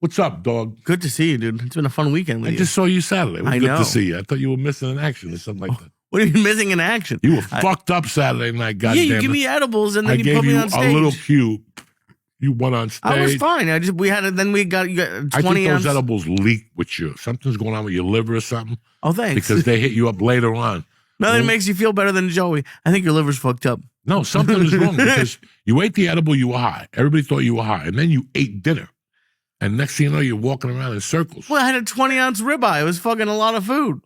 What's up, dog? Good to see you, dude. It's been a fun weekend with I you. just saw you Saturday. It was I good know. to see you. I thought you were missing an action or something like that. What are you missing in action? You were fucked up Saturday night, goddamn. Yeah, you give me edibles and then you gave put me you on stage. a little cube. You went on stage. I was fine. We got you got 20 I think ounce. those edibles leaked with you. Something's going on with your liver or something. Oh, thanks. Because they hit you up later on. Nothing makes you feel better than Joey. I think your liver's fucked up. No, something was wrong because you ate the edible, you were high. Everybody thought you were high. And then you ate dinner. And next thing you know, you're walking around in circles. Well, I had a 20-ounce ribeye. It was fucking a lot of food.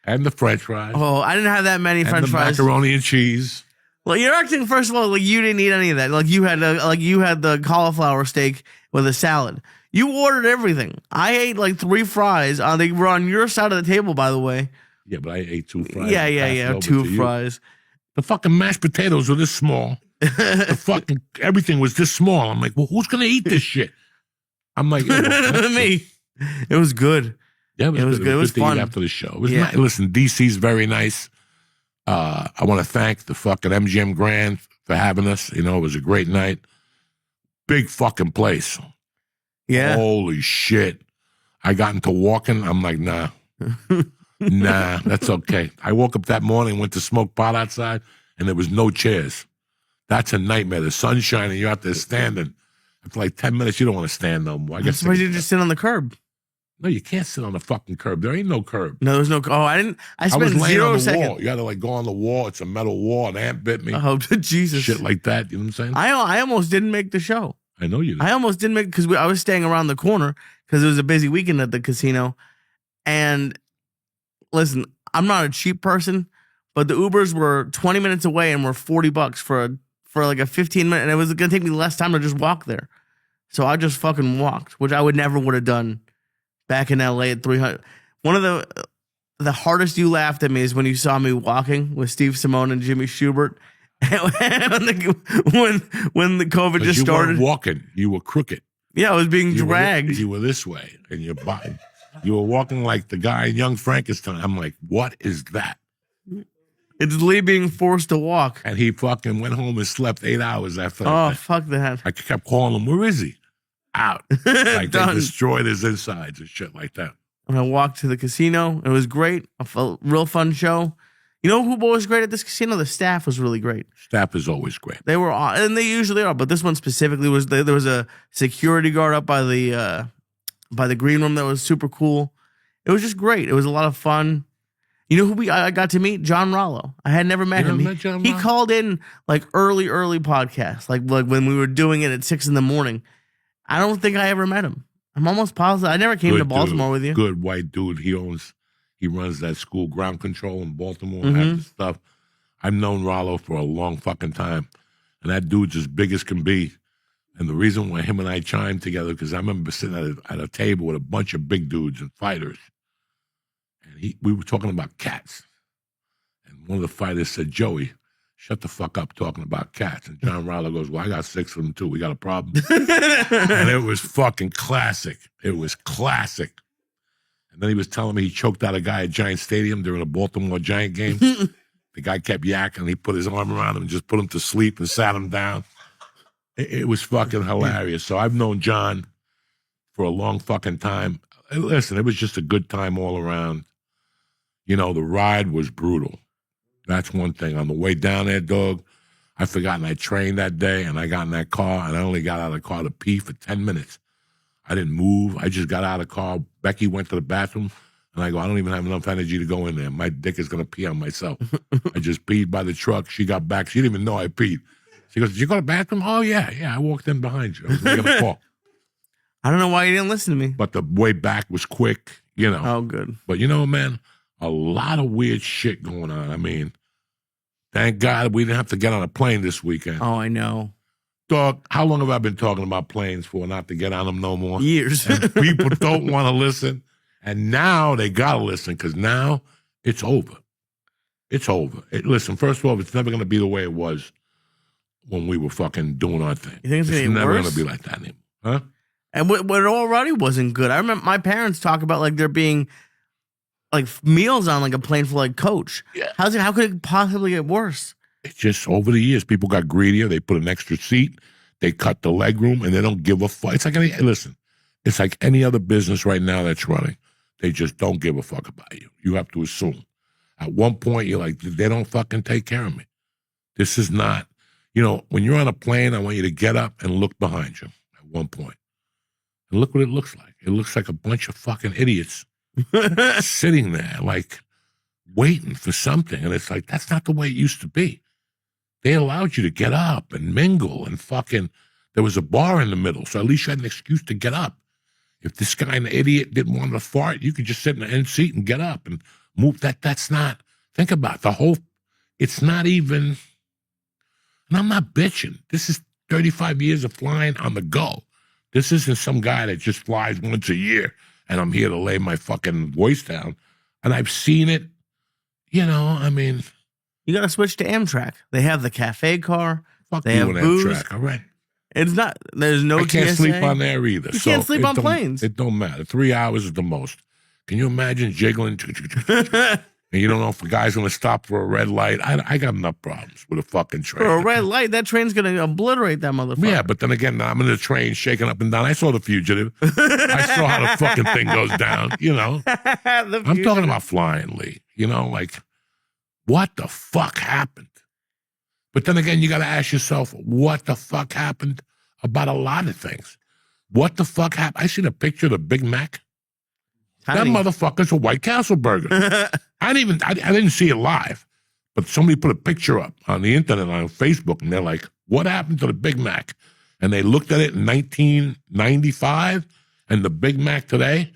And the French fries. Oh, I didn't have that many and French the fries. Macaroni and cheese. Well, you're acting, first of all, like you didn't eat any of that. Like you had the cauliflower steak with a salad. You ordered everything. I ate like 3 fries. They were on your side of the table, by the way. Yeah, but I ate 2 fries. Yeah. 2 fries. The fucking mashed potatoes were this small. The fucking everything was this small. I'm like, well, who's gonna eat this shit? I'm like, me. It was good. Yeah, it was good. It was to fun eat after the show. It was nice. Listen, DC's very nice. I want to thank the fucking MGM Grand for having us. You know, it was a great night. Big fucking place. Yeah. Holy shit. I got into walking. I'm like, nah. Nah, that's okay. I woke up that morning, went to smoke pot outside, and there was no chairs. That's a nightmare. The sun's shining. You're out there standing. For like 10 minutes, you don't want to stand no more. I guess why you just sit on the curb? No, you can't sit on the fucking curb. There ain't no curb. No, there's no. Oh, I didn't. I spent was laying 0 on the seconds. wall. You got to like go on the wall. It's a metal wall. An ant bit me. Oh, Jesus! Shit like that. You know what I'm saying? I almost didn't make the show. I know you did. I almost didn't make because I was staying around the corner because it was a busy weekend at the casino. And listen, I'm not a cheap person, but the Ubers were 20 minutes away and were $40 for like a 15-minute, and it was gonna take me less time to just walk there. So I just fucking walked, which I would have done back in LA at 300. One of the hardest you laughed at me is when you saw me walking with Steve Simone and Jimmy Schubert. when the COVID just started. You weren't walking. You were crooked. Yeah, I was being dragged. You were this way, and your body. You were walking like the guy in Young Frankenstein. I'm like, what is that? It's Lee being forced to walk. And he fucking went home and slept 8 hours after that. Oh, fuck that. I kept calling him, where is he? Out. Like they destroyed his insides and shit like that. And I walked to the casino. It was great. A real fun show. You know who was great at this casino? The staff was really great. Staff is always great. They were, and they usually are, but this one specifically was, there was a security guard up by the green room that was super cool. It was just great. It was a lot of fun. You know who I got to meet? John Rollo. I had never met him. He called in like early podcasts, like when we were doing it at 6 a.m. I don't think I ever met him. I'm almost positive. I never came to Baltimore with you. Good white dude. He runs that school ground control in Baltimore and that stuff. I've known Rollo for a long fucking time. And that dude's as big as can be. And the reason why him and I chimed together, because I remember sitting at a table with a bunch of big dudes and fighters. And we were talking about cats. And one of the fighters said, Joey, shut the fuck up talking about cats. And John Rollo goes, well, I got 6 of them too. We got a problem. And it was fucking classic. It was classic. And then he was telling me he choked out a guy at Giant Stadium during a Baltimore Giant game. The guy kept yakking. He put his arm around him and just put him to sleep and sat him down. It was fucking hilarious. So I've known John for a long fucking time. Listen, it was just a good time all around. You know, the ride was brutal. That's one thing. On the way down there, dog, I forgot I trained that day, and I got in that car, and I only got out of the car to pee for 10 minutes. I didn't move. I just got out of the car. Becky went to the bathroom, and I go, I don't even have enough energy to go in there. My dick is going to pee on myself. I just peed by the truck. She got back. She didn't even know I peed. She goes, did you go to the bathroom? Oh, yeah. I walked in behind you. I was making a call. I don't know why you didn't listen to me. But the way back was quick, you know. Oh, good. But you know, man, a lot of weird shit going on. I mean, thank God we didn't have to get on a plane this weekend. Oh, I know. Dog, how long have I been talking about planes for not to get on them no more? Years. And people don't want to listen. And now they got to listen because now it's over. It's over. Listen, first of all, it's never going to be the way it was when we were fucking doing our thing. You think it's never worse? going to be like that anymore. Huh? And what already wasn't good. I remember my parents talk about like there being like meals on like a plane for like Coach. Yeah. How could it possibly get worse? It's just over the years, people got greedier. They put an extra seat. They cut the leg room, and they don't give a fuck. It's like, listen, It's like any other business right now that's running. They just don't give a fuck about you. You have to assume. At one point, you're like, they don't fucking take care of me. This is not, when you're on a plane, I want you to get up and look behind you at one point. And look what it looks like. It looks like a bunch of fucking idiots sitting there, like, waiting for something. And it's like, that's not the way it used to be. They allowed you to get up and mingle and fucking, there was a bar in the middle, so at least you had an excuse to get up. If this guy, an idiot, didn't want to fart, you could just sit in the end seat and get up and move. That's not, think about it's not even, and I'm not bitching. This is 35 years of flying on the go. This isn't some guy that just flies once a year and I'm here to lay my fucking voice down. And I've seen it, you got to switch to Amtrak. They have the cafe car. Fuck they you have on booze. Amtrak, all right? It's not, there's no I can't TSA. sleep on there either. You can't sleep on planes. It don't matter. 3 hours is the most. Can you imagine jiggling? And you don't know if a guy's going to stop for a red light. I got enough problems with a fucking train. For a red light, that train's going to obliterate that motherfucker. Yeah, but then again, I'm in the train shaking up and down. I saw The Fugitive. I saw how the fucking thing goes down, I'm talking about flying, Lee. What the fuck happened? But then again, you got to ask yourself, what the fuck happened about a lot of things? What the fuck happened? I seen a picture of the Big Mac. That motherfucker's a White Castle burger. I didn't see it live, but somebody put a picture up on the internet on Facebook, and they're like, what happened to the Big Mac? And they looked at it in 1995, and the Big Mac today.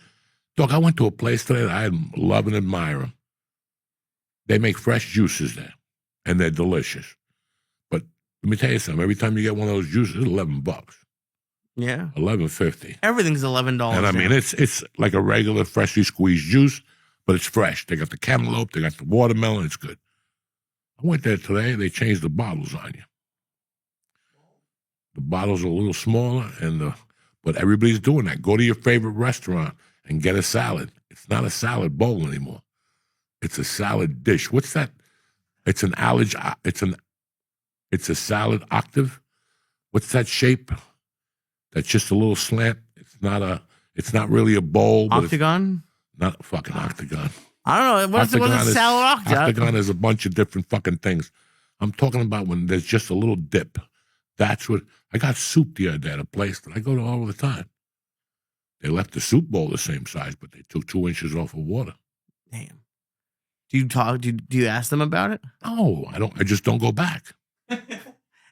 Dog, I went to a place today that I love and admire them. They make fresh juices there, and they're delicious. But let me tell you something. Every time you get one of those juices, it's $11. Yeah. $11.50. Everything's $11. And I mean, it's like a regular freshly squeezed juice, but it's fresh. They got the cantaloupe, they got the watermelon, it's good. I went there today, they changed the bottles on you. The bottles are a little smaller, but everybody's doing that. Go to your favorite restaurant and get a salad. It's not a salad bowl anymore. It's a salad dish. What's that? It's a salad octave. What's that shape? That's just a little slant. It's not really a bowl. Octagon? But not a fucking octagon. I don't know. What's a salad octagon? Octagon is a bunch of different fucking things. I'm talking about when there's just a little dip. That's what, I got soup the other day at a place that I go to all the time. They left the soup bowl the same size, but they took 2 inches off of water. Damn. Do you ask them about it? No, I don't. I just don't go back.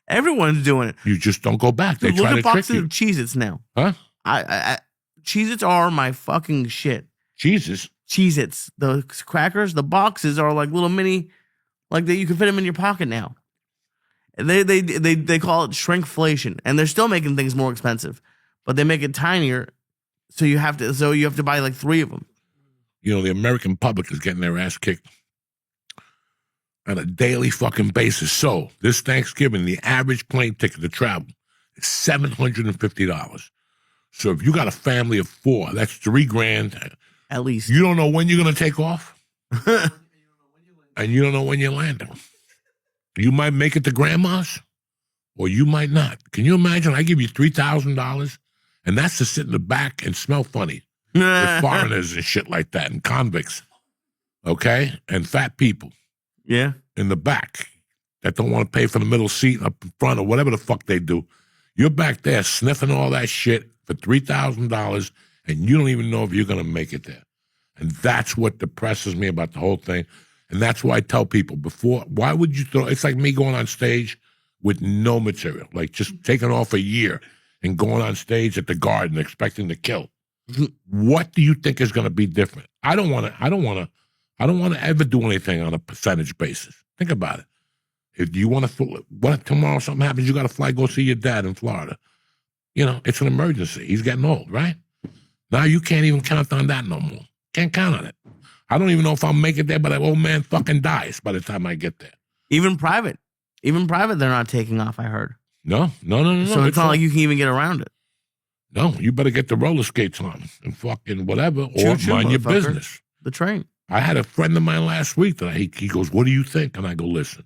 Everyone's doing it. You just don't go back. They Dude, try look to at trick boxes you. of Cheez-Its now. Huh? Cheez-Its are my fucking shit. Jesus. Cheez-Its. The crackers, the boxes are like little mini, like that you can fit them in your pocket now. They call it shrinkflation, and they're still making things more expensive, but they make it tinier, so you have to buy like 3 of them. The American public is getting their ass kicked on a daily fucking basis. So this Thanksgiving, the average plane ticket to travel is $750. So if you got a family of 4, that's $3,000 at least. You don't know when you're going to take off, and you don't know when you're landing. You might make it to grandma's, or you might not. Can you imagine? I give you $3,000, and that's to sit in the back and smell funny with foreigners and shit like that, and convicts, okay, and fat people. Yeah. In the back that don't want to pay for the middle seat up in front or whatever the fuck they do. You're back there sniffing all that shit for $3,000, and you don't even know if you're going to make it there. And that's what depresses me about the whole thing. And that's why I tell people before, why would you it's like me going on stage with no material, like just taking off a year and going on stage at the Garden expecting to kill. What do you think is going to be different? I don't want to ever do anything on a percentage basis. Think about it. If you want to, what if tomorrow something happens, you got to fly, go see your dad in Florida. It's an emergency. He's getting old, right? Now you can't even count on that no more. Can't count on it. I don't even know if I'll make it there, but that old man fucking dies by the time I get there. Even private, they're not taking off, I heard. No. So it's not like you can even get around it. No, you better get the roller skates on and fucking whatever, or mind your business. The train. I had a friend of mine last week that he goes, "What do you think?" And I go, "Listen,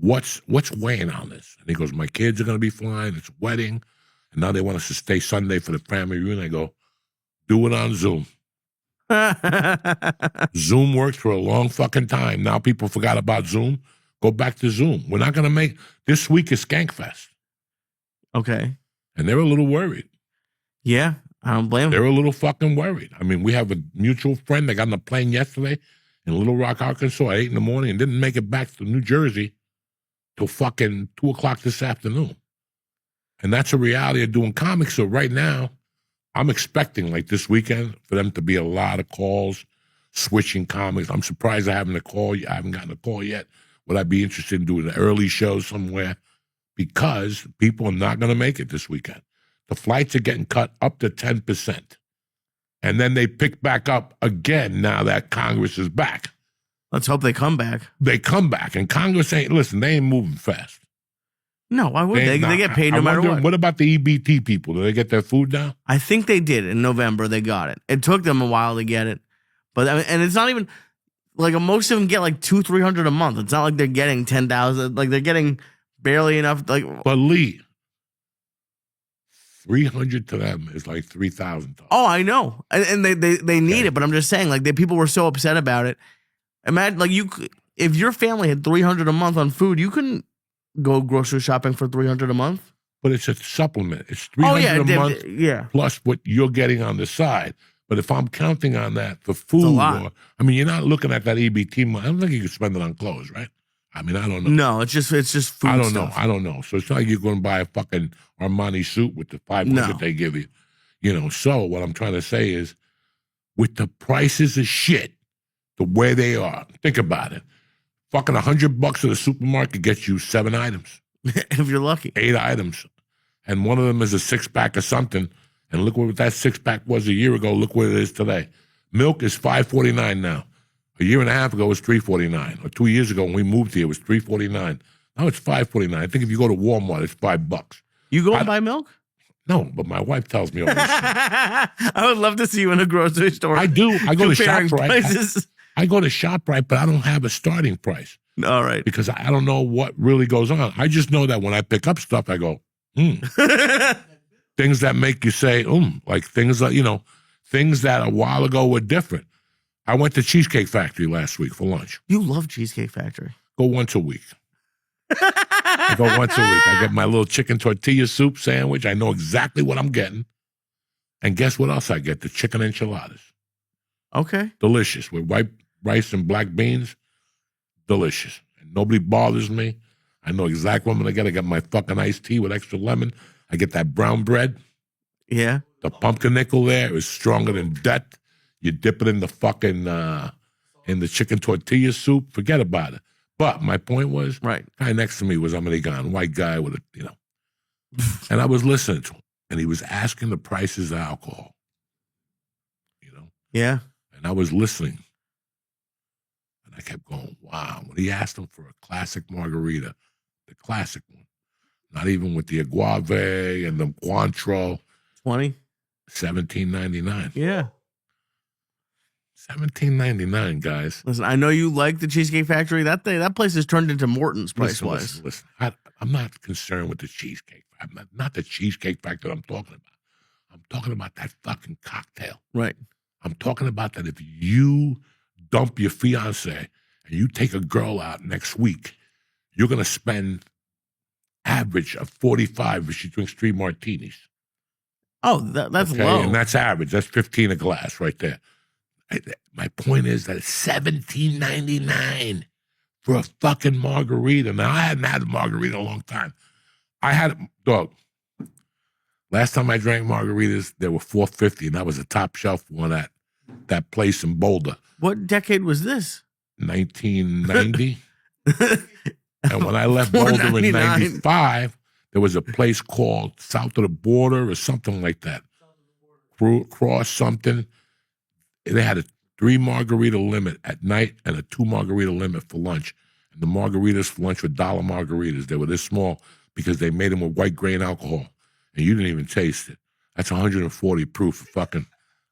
what's weighing on this?" And he goes, "My kids are going to be flying. It's a wedding." And now they want us to stay Sunday for the family reunion. I go, do it on Zoom. Zoom works for a long fucking time. Now people forgot about Zoom. Go back to Zoom. We're not going to make, this week is Skankfest. Okay. And they're a little worried. Yeah, I don't blame them. They're a little fucking worried. I mean, we have a mutual friend that got on a plane yesterday in Little Rock, Arkansas at 8 in the morning and didn't make it back to New Jersey till fucking 2 o'clock this afternoon. And that's a reality of doing comics. So right now, I'm expecting, like this weekend, for them to be a lot of calls, switching comics. I'm surprised I haven't gotten a call yet. Would I be interested in doing an early show somewhere? Because people are not going to make it this weekend. The flights are getting cut up to 10%. And then they pick back up again now that Congress is back. Let's hope they come back. They come back. And Congress they ain't moving fast. No, why would they? They get paid no matter what. What about the EBT people? Do they get their food now? I think they did in November. They got it. It took them a while to get it. But and it's not even like most of them get like $200-300 a month. It's not like they're getting 10,000. Like they're getting barely enough. Like, but Lee, 300 to them is like 3,000. Oh, I know, and they need it. But I'm just saying, like, people were so upset about it. Imagine, like, if your family had $300 a month on food, you couldn't go grocery shopping for $300 a month. But it's a supplement. It's $300 a month, yeah, plus what you're getting on the side. But if I'm counting on that for food, you're not looking at that EBT money. I don't think you can spend it on clothes, right? I mean, I don't know. No, it's just food. I don't know. So it's not like you're going to buy a fucking Armani suit with the $500 they give you. You know, so what I'm trying to say is, with the prices of shit, the way they are, think about it. Fucking $100 at a supermarket gets you 7 items. If you're lucky. 8 items. And one of them is a 6-pack of something. And look what that 6-pack was a year ago. Look what it is today. Milk is $5.49 now. A year and a half ago, it was $3.49. Or 2 years ago, when we moved here, it was $3.49. Now it's $5.49. I think if you go to Walmart, it's $5. You go and buy milk? No, but my wife tells me all this shit. I would love to see you in a grocery store. I do. I go to ShopRite. I go to ShopRite, but I don't have a starting price. All right. Because I don't know what really goes on. I just know that when I pick up stuff, I go, things that make you say, like things that, things that a while ago were different. I went to Cheesecake Factory last week for lunch. You love Cheesecake Factory. Go once a week. I go once a week. I get my little chicken tortilla soup sandwich. I know exactly what I'm getting. And guess what else I get? The chicken enchiladas. Okay. Delicious. With white rice and black beans. Delicious. And nobody bothers me. I know exactly what I'm going to get. I got my fucking iced tea with extra lemon. I get that brown bread. Yeah. The pumpernickel there is stronger than death. You dip it in the fucking, in the chicken tortilla soup. Forget about it. But my point was, right. Guy next to me was American, white guy with a, and I was listening to him, and he was asking the prices of alcohol. Yeah. And I was listening, and I kept going, wow. When he asked him for a classic margarita, the classic one, not even with the agave and the Cointreau. 20? $17.99. Yeah. $17.99, guys. Listen, I know you like the Cheesecake Factory. That place has turned into Morton's price-wise. Listen. I'm not concerned with the cheesecake. I'm not the Cheesecake Factory I'm talking about. I'm talking about that fucking cocktail. Right. I'm talking about that if you dump your fiance and you take a girl out next week, you're going to spend average of $45 if she drinks 3 martinis. Oh, that's okay? low. And that's average. That's $15 a glass right there. My point is that it's $17.99 for a fucking margarita. Now, I hadn't had a margarita in a long time. Last time I drank margaritas, they were $4.50, and that was a top shelf one at that place in Boulder. What decade was this? 1990. And when I left Boulder in 95, there was a place called South of the Border or something like that. Cross something. They had a 3 margarita limit at night and a 2 margarita limit for lunch. And the margaritas for lunch were $1 margaritas. They were this small because they made them with white grain alcohol. And you didn't even taste it. That's 140 proof for fucking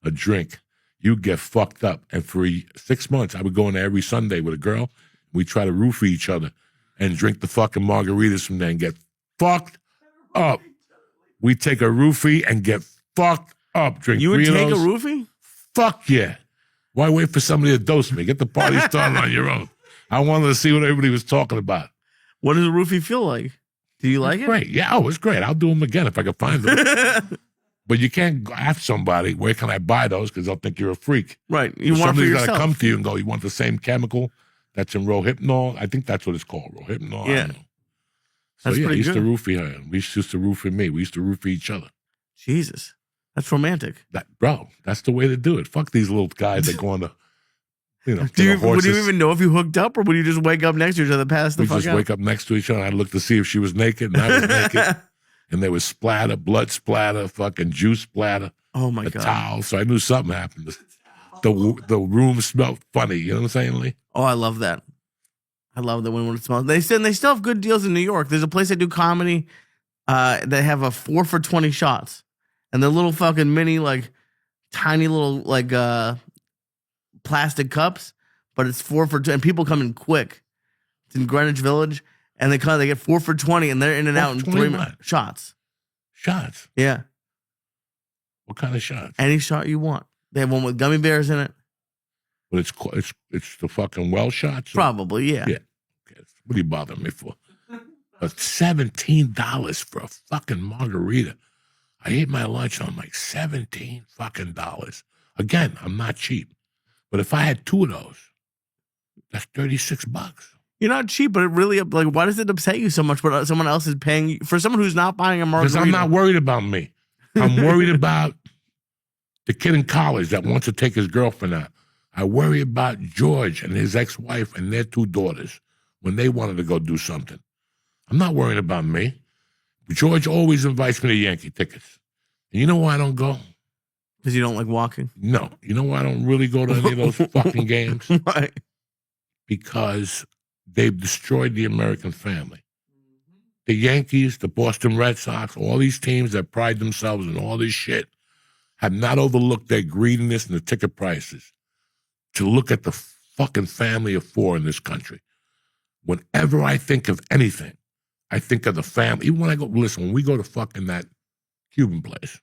a drink. You get fucked up. And for 6 months, I would go in there every Sunday with a girl. We'd try to roofie each other and drink the fucking margaritas from there and get fucked up. We take a roofie and get fucked up. Drink You would three of take a those. roofie? Fuck yeah. Why wait for somebody to dose me? Get the party started on your own. I wanted to see what everybody was talking about. What does a roofie feel like? Do you like it? Great. Yeah, oh, it's great. I'll do them again if I can find them. But you can't ask somebody, where can I buy those? Because they'll think you're a freak. Right. You want it for Somebody's got yourself. to come to you and go, you want the same chemical that's in Rohypnol? I think that's what it's called, Rohypnol. Yeah. I don't know. So That's yeah, I pretty used to good. roofie her. We used to roofie me. We used to roofie each other. Jesus. That's romantic. Bro, that's the way to do it. Fuck these little guys that go on the, to Would the you horses. even know if you hooked up, or would you just wake up next to each other, pass the We fuck just out? wake up next to each other. And I'd look to see if she was naked, and I was naked. And there was splatter, blood splatter, fucking juice splatter, Oh my a God. towel. So I knew something happened. The room smelled funny. You know what I'm saying, Lee? Oh, I love that. I love that when it smells. They still have good deals in New York. There's a place that do comedy. They have a 4 for $20 shots, and they're little fucking mini, like tiny little like plastic cups, but it's 4 for 20, and people come in quick. It's in Greenwich Village, and they get 4 for $20, and they're in and out in 4 for 3 $20 minutes. Shots. Shots. Yeah, What kind of shots? any shot you want. They have one with gummy bears in it. But it's the fucking well shots. Probably, yeah. Yeah. Okay. What are you bothering me for? But $17 for a fucking margarita. I ate my lunch and I'm like, $17 fucking dollars. Again, I'm not cheap. But if I had 2 of those, that's $36. You're not cheap, but it really, like, why does it upset you so much? But someone else is paying you for someone who's not buying a margarita. Because I'm not worried about me. I'm worried about the kid in college that wants to take his girlfriend out. I worry about George and his ex-wife and their 2 daughters when they wanted to go do something. I'm not worrying about me. George always invites me to Yankee tickets. And you know why I don't go? Because you don't like walking. No. You know why I don't really go to any of those fucking games? Right. Because they've destroyed the American family. The Yankees, the Boston Red Sox, all these teams that pride themselves in all this shit have not overlooked their greediness and the ticket prices to look at the fucking family of 4 in this country. Whenever I think of anything, I think of the family. Even when I go, listen, when we go to fucking that Cuban place,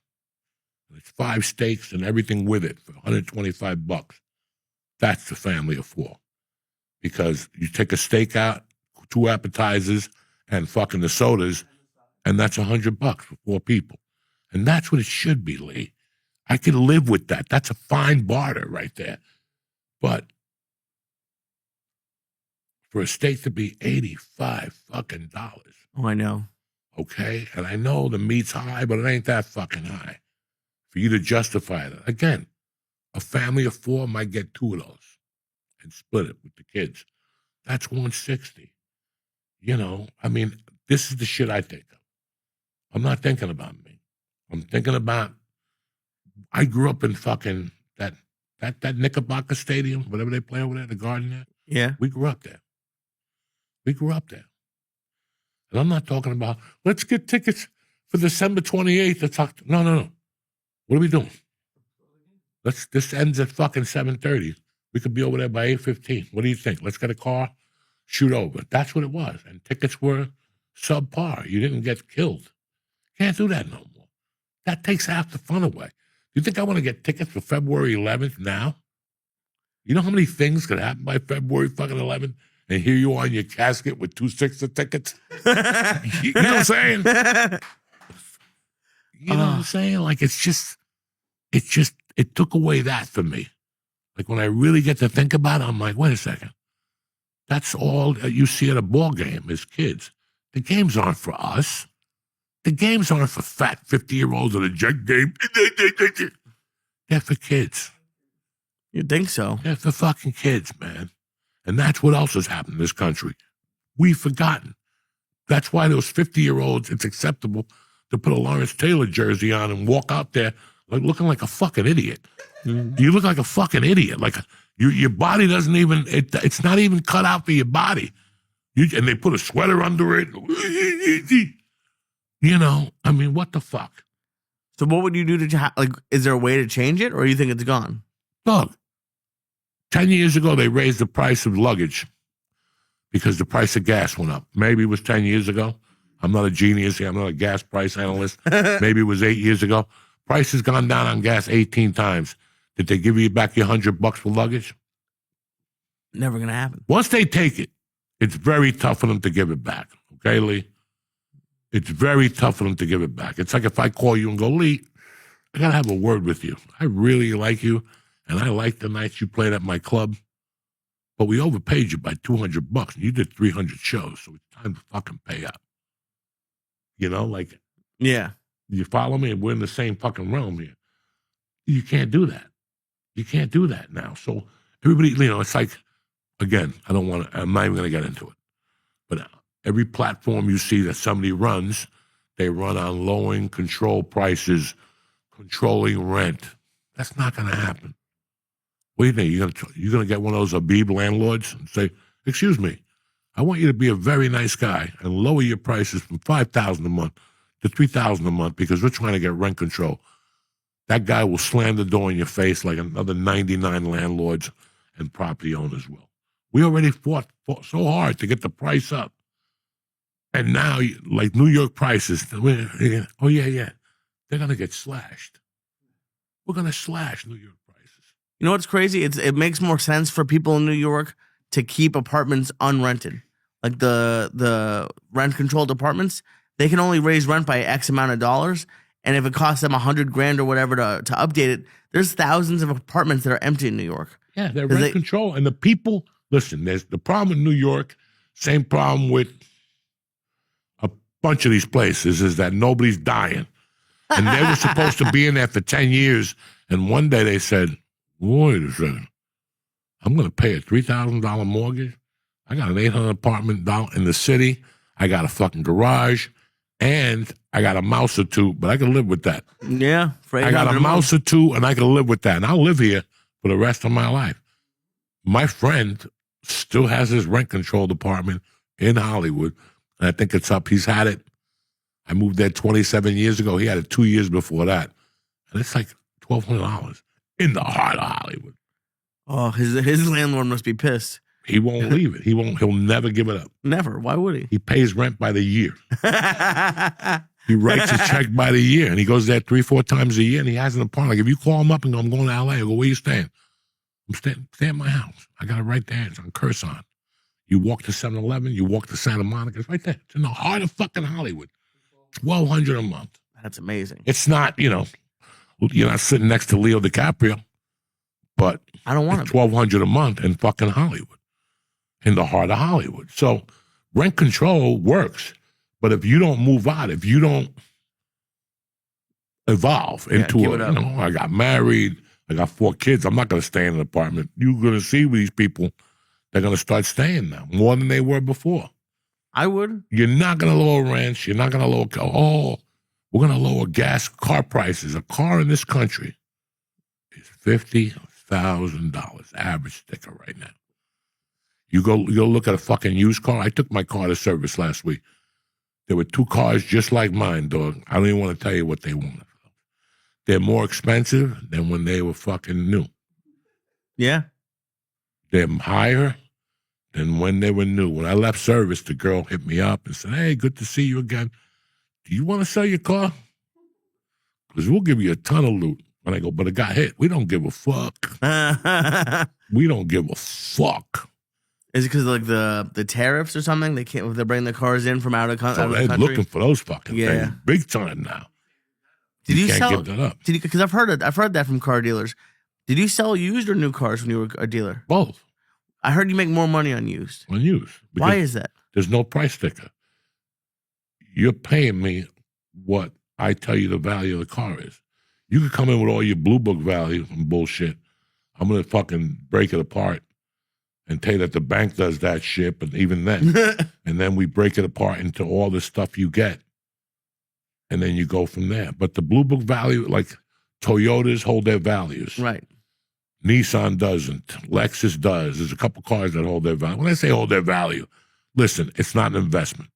it's 5 steaks and everything with it for $125. That's the family of 4. Because you take a steak out, 2 appetizers, and fucking the sodas, and that's $100 for 4 people. And that's what it should be, Lee. I can live with that. That's a fine barter right there. But for a steak to be $85 fucking dollars, Oh, I know. okay? And I know the meat's high, but it ain't that fucking high for you to justify that. Again, a family of 4 might get 2 of those and split it with the kids. That's $160. You know, I mean, this is the shit I think of. I'm not thinking about me. I'm thinking about, I grew up in fucking that Knickerbocker Stadium, whatever they play over there, the Garden there. Yeah. We grew up there. We grew up there. And I'm not talking about, let's get tickets for December 28th. No. What are we doing? This ends at fucking 7:30. We could be over there by 8:15. What do you think? Let's get a car, shoot over. That's what it was. And tickets were subpar. You didn't get killed. Can't do that no more. That takes half the fun away. Do you think I want to get tickets for February 11th now? You know how many things could happen by February fucking 11th? And here you are in your casket with 2 6 of tickets? You know what I'm saying? You know what I'm saying? Like, it took away that for me. Like, when I really get to think about it, I'm like, wait a second. That's all you see at a ball game as kids. The games aren't for us. The games aren't for fat 50-year-olds at a jet game. They're for kids. You'd think so. They're for fucking kids, man. And that's what else has happened in this country. We've forgotten. That's why those 50-year-olds, it's acceptable to put a Lawrence Taylor jersey on and walk out there like looking like a fucking idiot. Mm-hmm. You look like a fucking idiot. Like your body doesn't even, it's not even cut out for your body. And they put a sweater under it. You know, I mean, what the fuck? So what would you do to, like, is there a way to change it, or you think it's gone? Look, 10 years ago, they raised the price of luggage because the price of gas went up. Maybe it was 10 years ago. I'm not a genius here. I'm not a gas price analyst. Maybe it was 8 years ago. Price has gone down on gas 18 times. Did they give you back your $100 for luggage? Never going to happen. Once they take it, it's very tough for them to give it back. Okay, Lee? It's very tough for them to give it back. It's like if I call you and go, Lee, I got to have a word with you. I really like you, and I like the nights you played at my club, but we overpaid you by $200. You did 300 shows, so it's time to fucking pay up. You know, like, Yeah. you follow me? We're in the same fucking realm here. You can't do that. You can't do that now. So everybody, you know, it's like, again, I'm not even going to get into it. But every platform you see that somebody runs, they run on lowering control prices, controlling rent. That's not going to happen. What do you think? You're going to get one of those Habib landlords and say, excuse me, I want you to be a very nice guy and lower your prices from $5,000 a month to $3,000 a month because we're trying to get rent control. That guy will slam the door in your face like another 99 landlords and property owners will. We already fought so hard to get the price up. And now, like New York prices, oh, yeah, they're going to get slashed. We're going to slash New York prices. You know what's crazy? It makes more sense for people in New York to keep apartments unrented. Like the rent-controlled apartments, they can only raise rent by X amount of dollars. And if it costs them $100,000 or whatever to update it, there's thousands of apartments that are empty in New York. Yeah, they're rent control. And the people, listen, there's the problem in New York, same problem with a bunch of these places, is that nobody's dying. And they were supposed to be in there for 10 years. And one day they said, wait a second, I'm going to pay a $3,000 mortgage. I got an $800 apartment down in the city. I got a fucking garage. And I got a mouse or two, but I can live with that. Yeah. I got a mouse or two, and I can live with that. And I'll live here for the rest of my life. My friend still has his rent-controlled apartment in Hollywood, and I think it's up. He's had it. I moved there 27 years ago. He had it 2 years before that. And it's like $1,200 in the heart of Hollywood. Oh, his landlord must be pissed. He won't leave it. He'll never give it up. Never. Why would he? He pays rent by the year. He writes a check by the year, and he goes there 3-4 times a year, and he has an apartment. Like, if you call him up and go, I'm going to L.A., I go, where you staying? I'm staying at my house. I got it right there. It's on Curzon. You walk to 7-Eleven, you walk to Santa Monica. It's right there. It's in the heart of fucking Hollywood. $1,200 a month. That's amazing. It's not, you're not sitting next to Leo DiCaprio, but I don't want it's $1,200 a month in fucking Hollywood. In the heart of Hollywood. So rent control works. But if you don't move out, if you don't evolve into I got married, I got 4 kids, I'm not going to stay in an apartment. You're going to see these people, they're going to start staying now more than they were before. I would. You're not going to lower rents. You're not going to lower, we're going to lower car prices. A car in this country is $50,000 average sticker right now. You go look at a fucking used car. I took my car to service last week. There were 2 cars just like mine, dog. I don't even want to tell you what they wanted. They're more expensive than when they were fucking new. Yeah. They're higher than when they were new. When I left service, the girl hit me up and said, hey, good to see you again. Do you want to sell your car? Because we'll give you a ton of loot. And I go, but it got hit. We don't give a fuck. We don't give a fuck. Is it because like the tariffs or something? They're bringing the cars in from out of the country. They're looking for those fucking things big time now. Did you can't sell? give that up. Because I've heard that from car dealers. Did you sell used or new cars when you were a dealer? Both. I heard you make more money on used. On used. Why is that? There's no price sticker. You're paying me what I tell you the value of the car is. You could come in with all your blue book value and bullshit. I'm gonna fucking break it apart and tell you that the bank does that shit, but even then, and then we break it apart into all the stuff you get, and then you go from there. But the blue book value, like Toyotas hold their values. Right. Nissan doesn't. Lexus does. There's a couple cars that hold their value. When I say hold their value, listen, it's not an investment.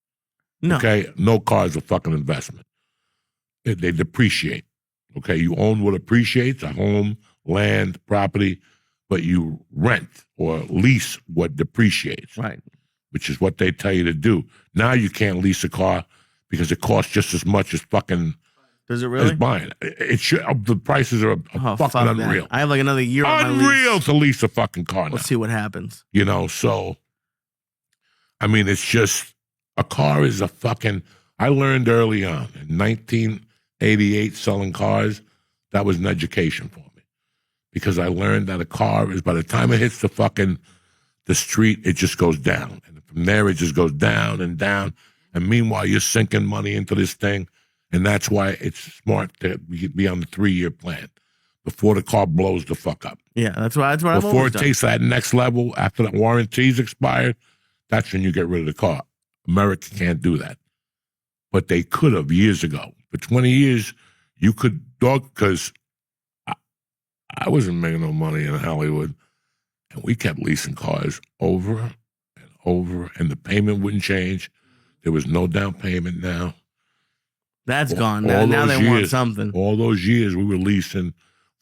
No. Okay? No car is a fucking investment. They depreciate. Okay? You own what appreciates, a home, land, property, but you rent or lease what depreciates. Right. Which is what they tell you to do. Now you can't lease a car because it costs just as much as fucking Does it as really? buying. It should. The prices are Oh, fucking fuck unreal. that. I have like another year on my Unreal lease. to lease a fucking car now. Let's see what happens. You know, so I mean, it's just a car is a fucking. I learned early on in 1988 selling cars. That was an education for me because I learned that a car is by the time it hits the street, it just goes down, and from there it just goes down and down. And meanwhile, you're sinking money into this thing, and that's why it's smart to be on the 3-year plan before the car blows the fuck up. Yeah, that's what I've Before always it done. takes that next level, after the warranty's expired, that's when you get rid of the car. America can't do that. But they could have years ago. For 20 years, you could dog, because I wasn't making no money in Hollywood, and we kept leasing cars over and over, and the payment wouldn't change. There was no down payment now. That's gone. all Now those they want years- something. All those years, we were leasing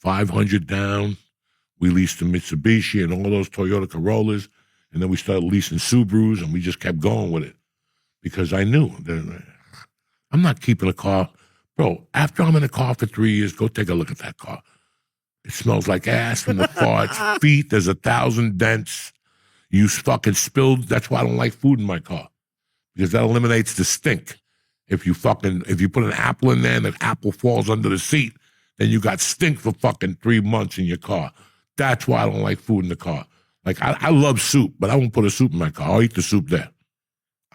$500 down. We leased the Mitsubishi and all those Toyota Corollas, and then we started leasing Subarus, and we just kept going with it because I knew that I'm not keeping a car. Bro, after I'm in a car for 3 years, go take a look at that car. It smells like ass from the farts, feet, there's 1,000 dents. You fucking spilled. That's why I don't like food in my car because that eliminates the stink. If you put an apple in there and an apple falls under the seat, then you got stink for fucking 3 months in your car. That's why I don't like food in the car. Like, I love soup, but I won't put a soup in my car. I'll eat the soup there.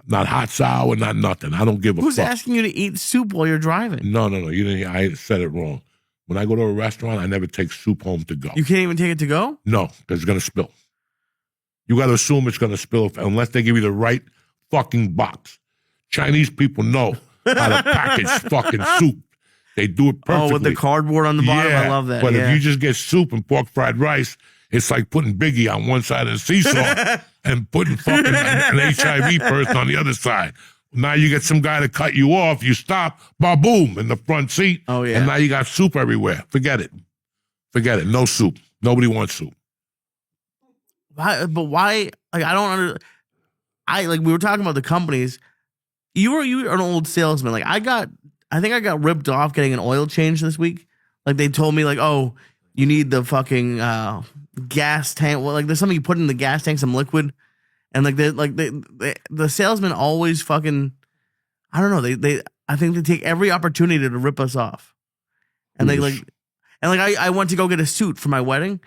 Not hot, sour, not nothing. I don't give a Who's fuck. asking you to eat soup while you're driving? No. You didn't. I said it wrong. When I go to a restaurant, I never take soup home to go. You can't even take it to go? No, because it's going to spill. You got to assume it's going to spill unless they give you the right fucking box. Chinese people know how to package fucking soup. They do it perfectly. Oh, with the cardboard on the bottom? Yeah, I love that. But yeah. if you just get soup and pork fried rice, it's like putting Biggie on one side of the seesaw and putting fucking an HIV person on the other side. Now you get some guy to cut you off, you stop, ba-boom, in the front seat. Oh, yeah. And now you got soup everywhere. Forget it. No soup. Nobody wants soup. Why? But why? Like, I don't under. We were talking about the companies. You were an old salesman. Like, I think I got ripped off getting an oil change this week. Like, they told me, like, oh, you need the fucking gas tank. Well, like, there's something you put in the gas tank, some liquid, and the salesman always fucking. I don't know. I think they take every opportunity to rip us off, and I went to go get a suit for my wedding,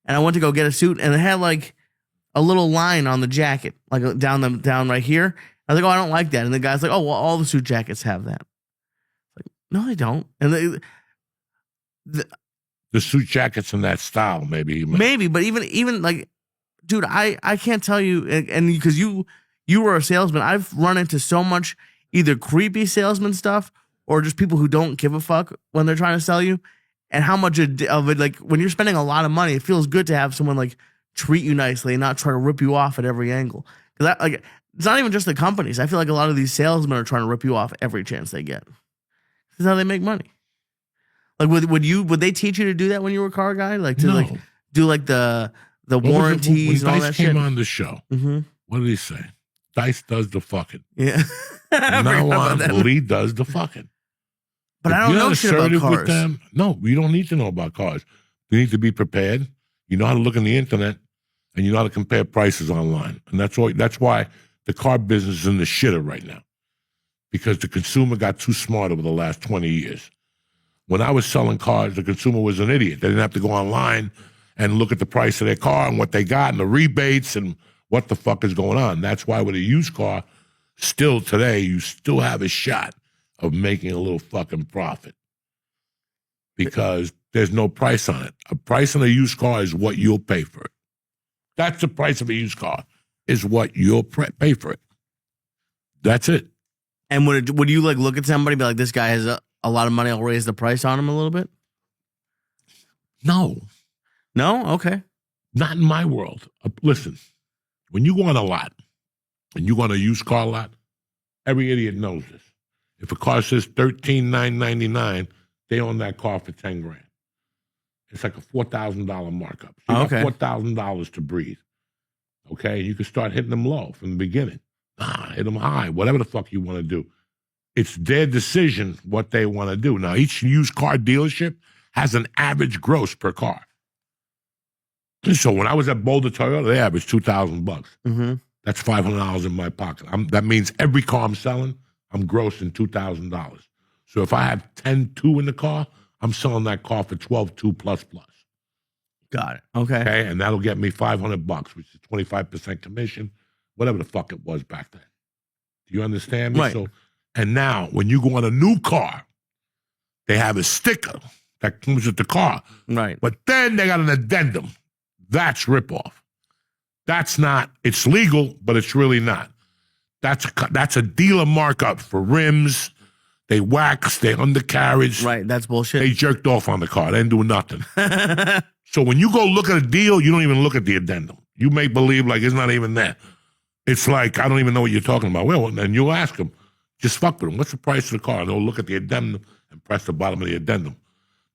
and I went to go get a suit, and it had like a little line on the jacket, like down right here. I was like, oh, I don't like that. And the guy's like, oh, well, all the suit jackets have that. Like, no, they don't. And The suit jackets in that style, maybe. maybe, but even like, dude, I can't tell you, and because you were a salesman, I've run into so much either creepy salesman stuff or just people who don't give a fuck when they're trying to sell you, and how much of it, like, when you're spending a lot of money, it feels good to have someone like treat you nicely and not try to rip you off at every angle. Because it's not even just the companies. I feel like a lot of these salesmen are trying to rip you off every chance they get. This is how they make money. Like, would they teach you to do that when you were a car guy? Like, to like do like the warranties and all that shit? When Dice came on the show, Mm-hmm. what did he say? Dice does the fucking. Yeah. From now on, Lee does the fucking. But If I don't you're know not shit about assertive with cars. them, no, you don't need to know about cars. You need to be prepared. You know how to look on the internet, and you know how to compare prices online. And that's why the car business is in the shitter right now, because the consumer got too smart over the last 20 years. When I was selling cars, the consumer was an idiot. They didn't have to go online and look at the price of their car and what they got and the rebates and what the fuck is going on. That's why with a used car, still today, you still have a shot of making a little fucking profit because there's no price on it. A price on a used car is what you'll pay for it. That's the price of a used car, is what you'll pay for it. That's it. And would you like look at somebody and be like, this guy has a lot of money, I'll raise the price on him a little bit? No. No? Okay. Not in my world. Listen, when you go on a lot and you go on a used car lot, every idiot knows this. If a car says $13,999, they own that car for $10,000. It's like a $4,000 markup. So you got $4,000 to breathe. Okay, you can start hitting them low from the beginning. Hit them high, whatever the fuck you want to do. it's their decision what they want to do. Now, each used car dealership has an average gross per car. So when I was at Boulder Toyota, they averaged $2,000. Mm-hmm. That's $500 in my pocket. That means every car I'm selling, I'm grossing $2,000. So if I have 10.2 in the car, I'm selling that car for 12.2 plus. Got it. Okay. Okay, and that'll get me $500, which is 25% commission, whatever the fuck it was back then. Do you understand me? Right. So, and now when you go on a new car, they have a sticker that comes with the car. Right. But then they got an addendum. That's ripoff. That's not. It's legal, but it's really not. That's a dealer markup for rims. They wax, they undercarriage. Right. That's bullshit. They jerked off on the car. They didn't do nothing. So when you go look at a deal, you don't even look at the addendum. You make believe like it's not even there. It's like, I don't even know what you're talking about. Well, then you'll ask them, just fuck with them. What's the price of the car? And they'll look at the addendum and press the bottom of the addendum.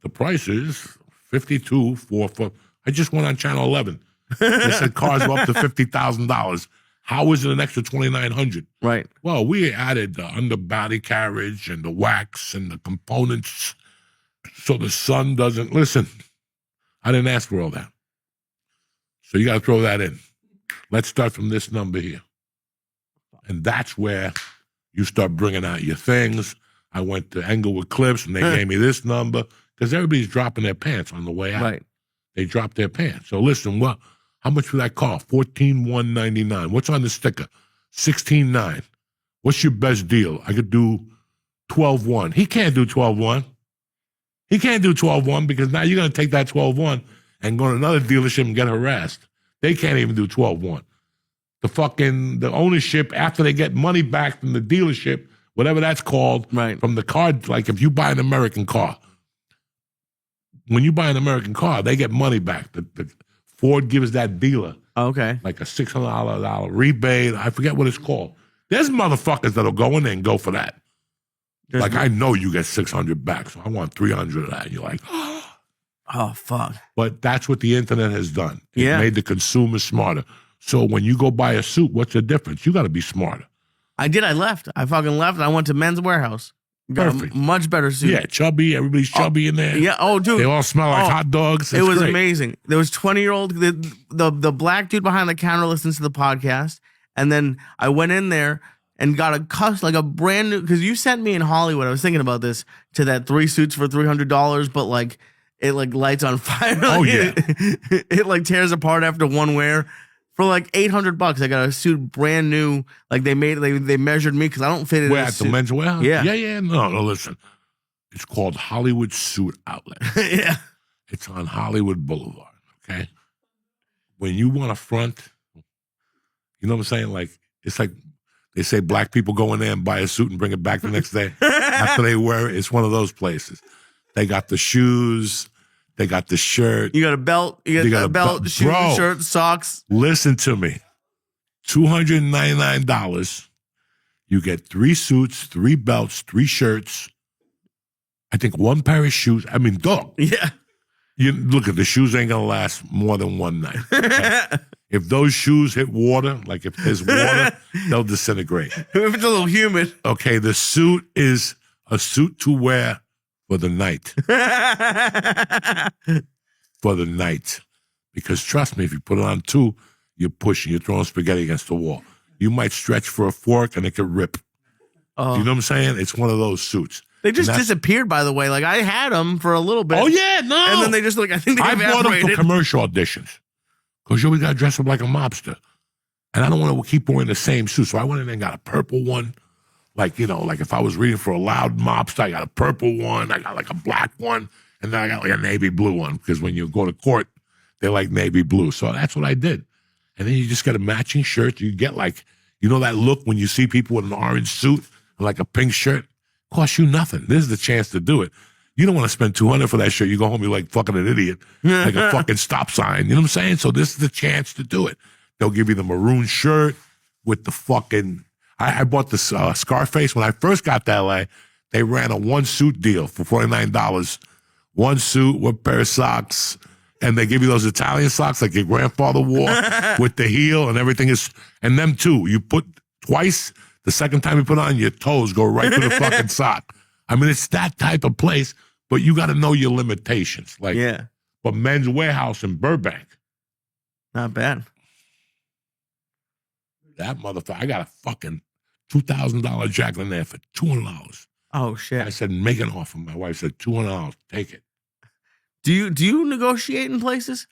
The price is $52,400. I just went on Channel 11. They said cars go up to $50,000. How is it an extra $2,900? Right. Well, we added the underbody carriage and the wax and the components so the sun doesn't... Listen, I didn't ask for all that. So you got to throw that in. Let's start from this number here. And that's where you start bringing out your things. I went to Englewood Cliffs and they gave me this number because everybody's dropping their pants on the way out. Right. They dropped their pants. So listen, how much for that car? $14,199. What's on the sticker? $16,900. What's your best deal? I could do $12,100. He can't do $12,100. He can't do $12,100 because now you're going to take that $12,100 and go to another dealership and get harassed. They can't even do $12,100. The ownership, after they get money back from the dealership, whatever that's called, right, from the car, like if you buy an American car, when you buy an American car, they get money back. The Ford gives that dealer like a $600 rebate. I forget what it's called. There's motherfuckers that'll go in there and go for that. Like, I know you get $600 back, so I want $300 of that. And you're like, oh, fuck. But that's what the internet has done. It Yeah. made the consumer smarter. So when you go buy a suit, what's the difference? You got to be smarter. I did. I left. I fucking left. And I went to Men's Warehouse. Got Perfect. a much better suit. Yeah, chubby. Everybody's chubby in there. Yeah. Oh, dude. They all smell like hot dogs. It was great. amazing. There was 20-year-old, the black dude behind the counter listens to the podcast. And then I went in there and got a brand new, because you sent me in Hollywood, I was thinking about this, to that 3 suits for $300, but like, it like lights on fire. Oh, yeah. It like tears apart after one wear. For like $800, I got a suit brand new. Like they measured me because I don't fit in. Where, at the Men's Warehouse? Yeah. Yeah. No, listen. It's called Hollywood Suit Outlet. Yeah. It's on Hollywood Boulevard, okay? When you want a front, you know what I'm saying? Like, it's like they say black people go in there and buy a suit and bring it back the next day after they wear it. It's one of those places. They got the shoes. They got the shirt. You got a belt. You got a belt, shoes, Bro, shirt, socks. Listen to me. $299. You get 3 suits, 3 belts, 3 shirts. I think 1 pair of shoes. I mean, dog. Yeah. You look at the shoes ain't gonna last more than one night. Okay? If those shoes hit water, like if there's water, they'll disintegrate. If it's a little humid. Okay, the suit is a suit to wear for the night. For the night. Because trust me, if you put it on 2, you're pushing, you're throwing spaghetti against the wall. You might stretch for a fork and it could rip. Oh. You know what I'm saying? It's one of those suits. They just disappeared, by the way. Like, I had them for a little bit. Oh, yeah, no. And then they just, I think they I bought them evaporated. for commercial auditions. Because you always got to dress up like a mobster. And I don't want to keep wearing the same suit. So I went in there and got a purple one. Like, like if I was reading for a loud mobster, I got a purple one. I got like a black one. And then I got like a navy blue one. Because when you go to court, they like navy blue. So that's what I did. And then you just get a matching shirt. You get like, that look when you see people with an orange suit and like a pink shirt? Costs you nothing. This is the chance to do it. You don't want to spend $200 for that shirt. You go home, you're like fucking an idiot. Like a fucking stop sign. You know what I'm saying? So this is the chance to do it. They'll give you the maroon shirt with the fucking... I bought this Scarface. When I first got to L.A., they ran a 1-suit deal for $49. 1 suit, 1 pair of socks, and they give you those Italian socks like your grandfather wore with the heel and everything is... And them too. You put twice, The second time you put it on, your toes go right to the fucking sock. I mean, it's that type of place, but you got to know your limitations. Like, Yeah. but Men's Warehouse in Burbank, Not bad. that motherfucker, I got a fucking $2,000 jacket in there for $200. Oh I shit. said, make an offer. My wife said, $200, take it. Do you negotiate in places?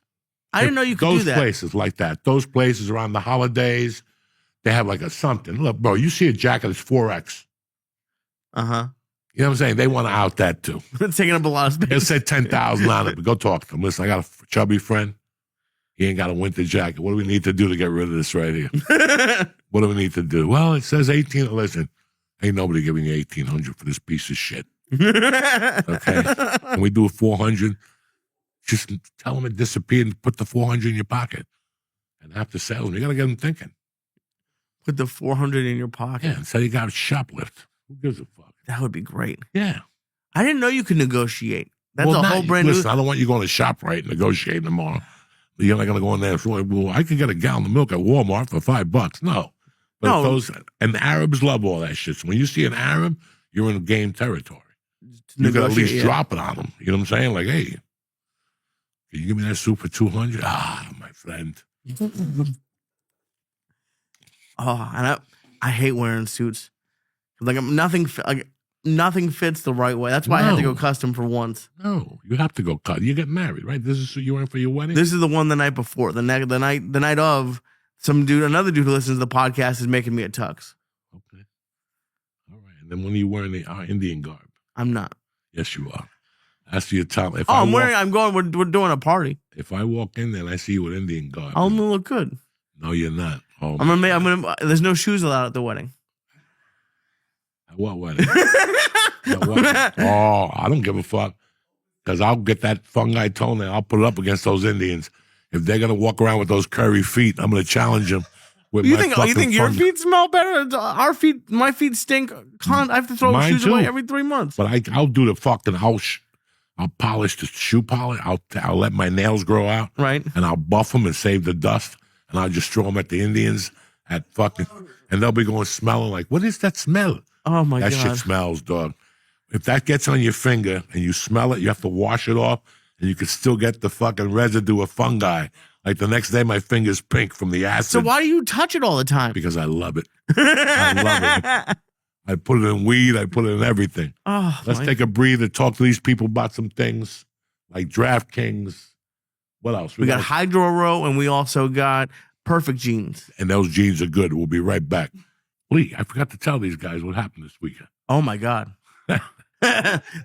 I didn't know you could Those do that. places like that, those places around the holidays, they have like a something. Look, bro, you see a jacket that's 4X. Uh-huh. You know what I'm saying? They want to out that too. It's taking up a lot of space. They'll say 10,000 on it, but go talk to them. Listen, I got a chubby friend. He ain't got a winter jacket. What do we need to do to get rid of this right here? What do we need to do? Well, it says 18. Listen, ain't nobody giving you 1,800 for this piece of shit. Okay? When we do a 400, just tell them it disappeared and put the 400 in your pocket. And after sales, you got to get them thinking. Put the 400 in your pocket. Yeah, and say you got a shoplift. Who gives a fuck? That would be great. Yeah. I didn't know you could negotiate. That's Well, a whole brand listen, new. I don't want you going to ShopRite and negotiating tomorrow. You're not going to go in there and say, well, I could get a gallon of milk at Walmart for $5. No. But No. those, and Arabs love all that shit. So when you see an Arab, you're in game territory. You got to at least drop it on them. You know what I'm saying? Like, hey, can you give me that soup for 200? Ah, my friend. Oh, and I hate wearing suits. Like nothing fits the right way. That's why I had to go custom for once. No, you have to go cut. You get married, right? This is what you wearing for your wedding? This is the one the night before. The night of, another dude who listens to the podcast is making me a tux. Okay. All right. And then when are you wearing the Indian garb? I'm not. Yes, you are. That's your time. We're doing a party. If I walk in there and I see you with Indian garb. I'm gonna look good. No, you're not. Oh, I'm gonna there's no shoes allowed at the wedding. What wedding? Oh, I don't give a fuck. Because I'll get that fungi toenail. I'll put it up against those Indians. If they're going to walk around with those curry feet, I'm going to challenge them with You my think fucking your fungi. feet smell better? My feet stink. I have to throw Mine shoes too. away every 3 months. But I'll do the fucking I'll polish the shoe polish. I'll let my nails grow out. Right. And I'll buff them and save the dust. And I'll just throw them at the Indians and they'll be going smelling like, what is that smell? Oh my That god. shit smells, dog. If that gets on your finger and you smell it, you have to wash it off, and you can still get the fucking residue of fungi. Like the next day, my finger's pink from the acid. So why do you touch it all the time? Because I love it. I love it. I put it in weed. I put it in everything. Oh, Let's take a breather, talk to these people about some things like DraftKings. What else? We got Hydro Row, and we also got Perfect Jeans. And those jeans are good. We'll be right back. Lee, I forgot to tell these guys what happened this weekend. Oh my god.